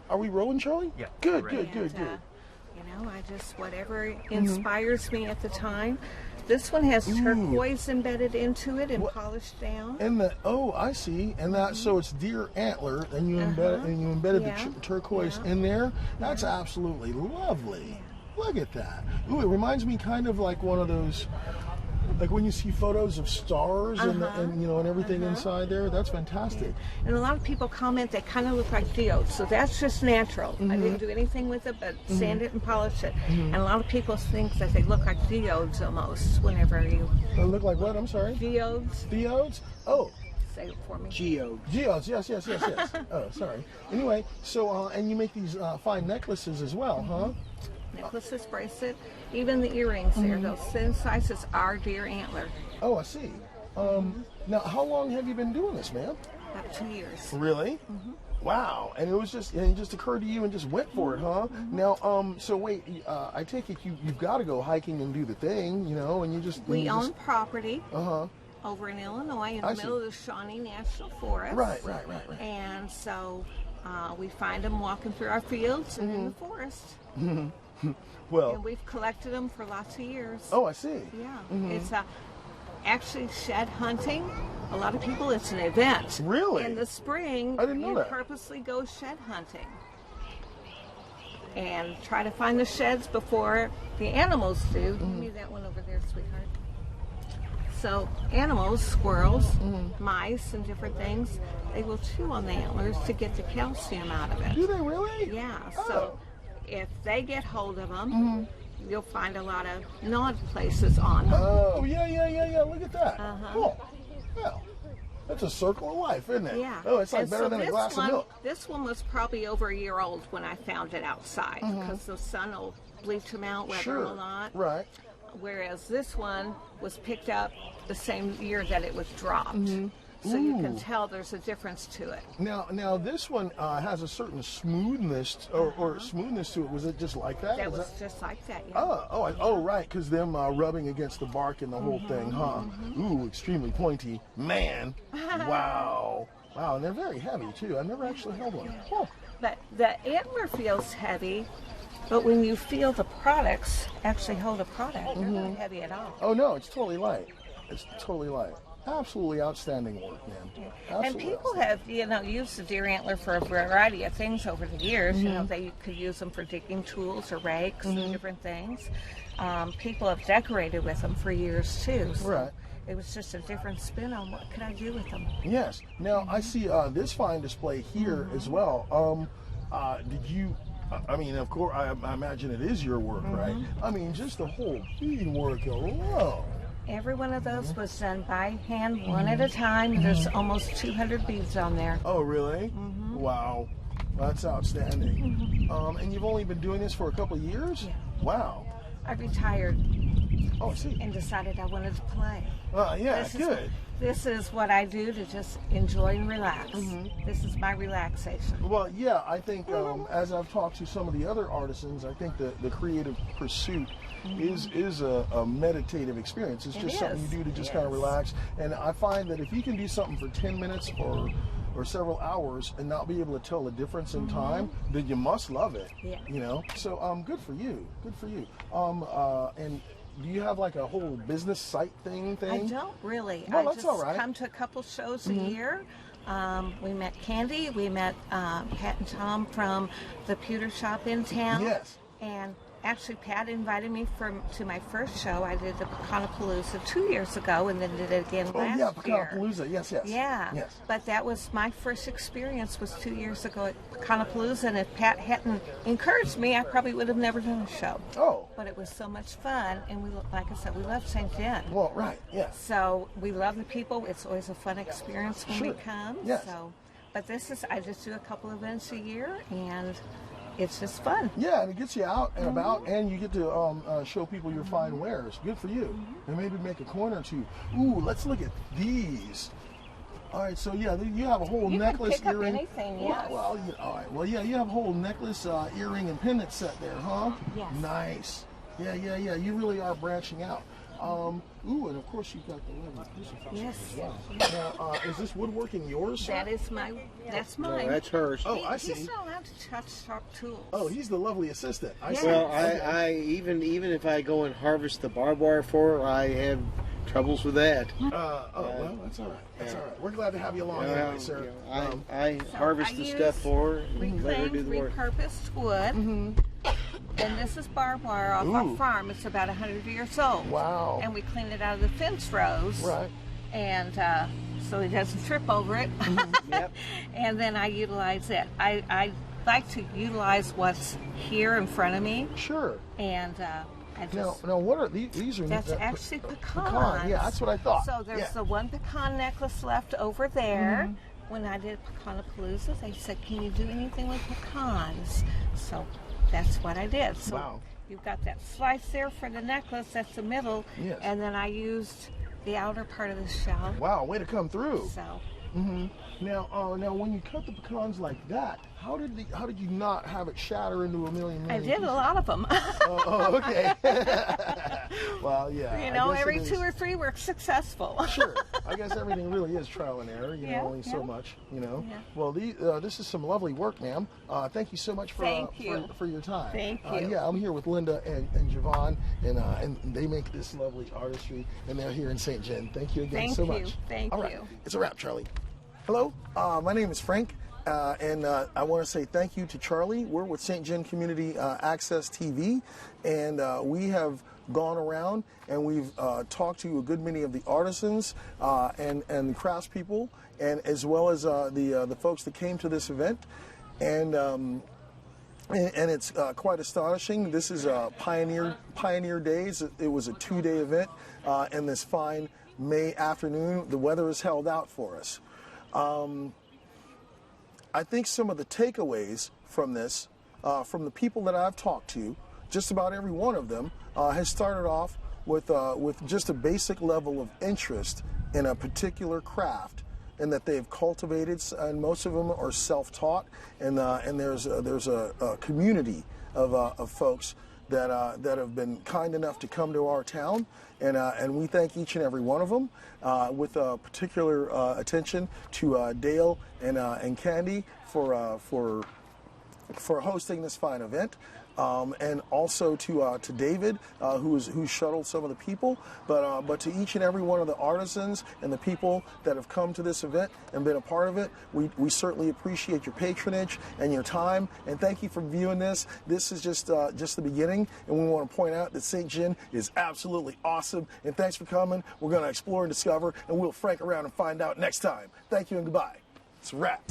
Are we rolling, Charlie? Yeah. Good. You know, I just, whatever inspires me at the time. This one has turquoise embedded into it and polished down. And I see. And that, so it's deer antler, and you embedded the turquoise in there. That's absolutely lovely. Look at that. Ooh, it reminds me kind of like one of those, like when you see photos of stars and you know, and everything inside there. That's fantastic. And a lot of people comment they kind of look like geodes, so that's just natural. I didn't do anything with it but sand it and polish it. And a lot of people think that they look like geodes almost whenever you... They look like what? I'm sorry? Geodes. Geodes? Oh. Say it for me. Geodes, yes. Oh, sorry. Anyway, so, and you make these fine necklaces as well, huh? Necklaces, bracelet, even the earrings there, those thin sizes are deer antler. Oh, I see. Now, how long have you been doing this, ma'am? About 2 years. Really? Wow. And it just occurred to you and just went for it, huh? Now, so wait, I take it you've got to go hiking and do the thing, you know, and you just... We own property. Over in Illinois, in the middle of the Shawnee National Forest. Right. And so we find them walking through our fields and in the forest. Well, and we've collected them for lots of years. Oh, I see. Yeah. It's actually shed hunting. A lot of people, it's an event. Really? In the spring, I didn't know that. Purposely go shed hunting. And try to find the sheds before the animals do. Give me that one over there, sweetheart. So animals, squirrels, mice, and different things, they will chew on the antlers to get the calcium out of it. Do they really? Yeah. Oh. So if they get hold of them, you'll find a lot of gnawed places on them. Oh, yeah. Look at that. Oh, well, that's a circle of life, isn't it? Yeah. Oh, it's like And better so than a glass of milk. This one was probably over a year old when I found it outside because the sun will bleach them out, weather them a lot. Right. Whereas this one was picked up the same year that it was dropped. So you can tell there's a difference to it. Now this one has a certain smoothness or smoothness to it. Was it just like that? That Is was that... just like that, yeah. Oh, right, because them rubbing against the bark and the whole thing, huh? Ooh, extremely pointy. Man, wow. Wow, and they're very heavy, too. I've never actually held one. Oh. But the antler feels heavy, but when you feel the products actually hold a product, they're not heavy at all. Oh, no, it's totally light. It's totally light. Absolutely outstanding work, man. Absolutely And people have, used the deer antler for a variety of things over the years. You know, they could use them for digging tools or rakes and different things. People have decorated with them for years, too. So Right. it was just a different spin on what could I do with them. Yes. Now, I see this fine display here as well. Did you... I mean, of course, I imagine it is your work, right? I mean, just the whole beadwork alone. Every one of those was done by hand, one at a time. There's almost 200 beads on there. Oh, really? Wow. That's outstanding. And you've only been doing this for a couple of years? Yeah. Wow. I retired. Oh, I see. And decided I wanted to play. Yeah, good. This is what I do to just enjoy and relax. This is my relaxation. Well, yeah, I think as I've talked to some of the other artisans, I think the creative pursuit is a meditative experience. It's just something you do to just kind of relax. And I find that if you can do something for 10 minutes or several hours and not be able to tell the difference in time, then you must love it. Yeah. You know? So good for you. Good for you. And do you have like a whole business site thing? I don't really. Well, I that's just all right. come to a couple shows a year. We met Candy. We met Pat and Tom from the pewter shop in town. Yes. And actually, Pat invited me to my first show. I did the Pecanapalooza 2 years ago, and then did it again last year. Pecanapalooza. Yes. Yeah. Yes. But that was my first experience. Was 2 years ago at Pecanapalooza, and if Pat hadn't encouraged me, I probably would have never done a show. Oh. But it was so much fun, and we, like I said, we love St. Jen. Well, right. Yes. So we love the people. It's always a fun experience when we come. Yes. So, but I just do a couple events a year, and it's just fun. Yeah, and it gets you out and about, and you get to show people your fine wares. Good for you. And maybe make a coin or two. Ooh, let's look at these. All right, so yeah, you have a whole necklace, can pick earring. up anything, yes. Well, all right. Well, yeah, you have a whole necklace, earring, and pendant set there, huh? Yes. Nice. Yeah. You really are branching out. Ooh, and of course you've got the lovely crucifix as well. Now, is this woodworking yours? That's mine. No, that's hers. Oh, I see. He's not allowed to touch sharp tools. Oh, he's the lovely assistant. I see. Well, I even if I go and harvest the barbed wire for her, I have troubles with that. Well, that's all right. That's all right. We're glad to have you along anyway, sir. I harvest the stuff for her and let her do the work. Repurposed wood. And this is barbed wire off our farm. It's about 100 years old. Wow. And we clean it out of the fence rows. Right. And so he doesn't trip over it. Yep. And then I utilize it. I like to utilize what's here in front of me. Sure. And I just... Now, what are these? These are... That's actually pecans. Pecan. Yeah, that's what I thought. So there's the one pecan necklace left over there. When I did Pecanapalooza, they said, can you do anything with pecans? So that's what I did. So you've got that slice there for the necklace, that's the middle. Yes. And then I used the outer part of the shell. Wow, way to come through. So. Now, when you cut the pecans like that, how did you not have it shatter into a million I did pieces? a lot of them. Okay. Well, yeah. You know, every 2 or 3 were successful. Sure. I guess everything really is trial and error. You know, only so much. You know. Yeah. Well, this is some lovely work, ma'am. Thank you so much for your time. Thank you. Yeah, I'm here with Linda and Javon, and they make this lovely artistry, and they're here in St. Jen. Thank you again so much. Thank All right. you. It's a wrap, Charlie. Hello. My name is Frank. And I want to say thank you to Charlie. We're with St. Jen Community Access TV, and we have gone around and we've talked to a good many of the artisans and the craftspeople, and as well as the folks that came to this event, and it's quite astonishing. This is Pioneer Days. It was a 2-day event, and this fine May afternoon, the weather has held out for us. I think some of the takeaways from this, from the people that I've talked to, just about every one of them has started off with just a basic level of interest in a particular craft, and that they've cultivated, and most of them are self-taught, and there's a community of folks that have been kind enough to come to our town, and we thank each and every one of them, with particular attention to Dale and Candy for hosting this fine event. And also to David, who shuttled some of the people, but to each and every one of the artisans and the people that have come to this event and been a part of it, we certainly appreciate your patronage and your time, and thank you for viewing this. This is just the beginning, and we want to point out that St. John is absolutely awesome, and thanks for coming. We're going to explore and discover, and we'll frank around and find out next time. Thank you and goodbye. It's a wrap.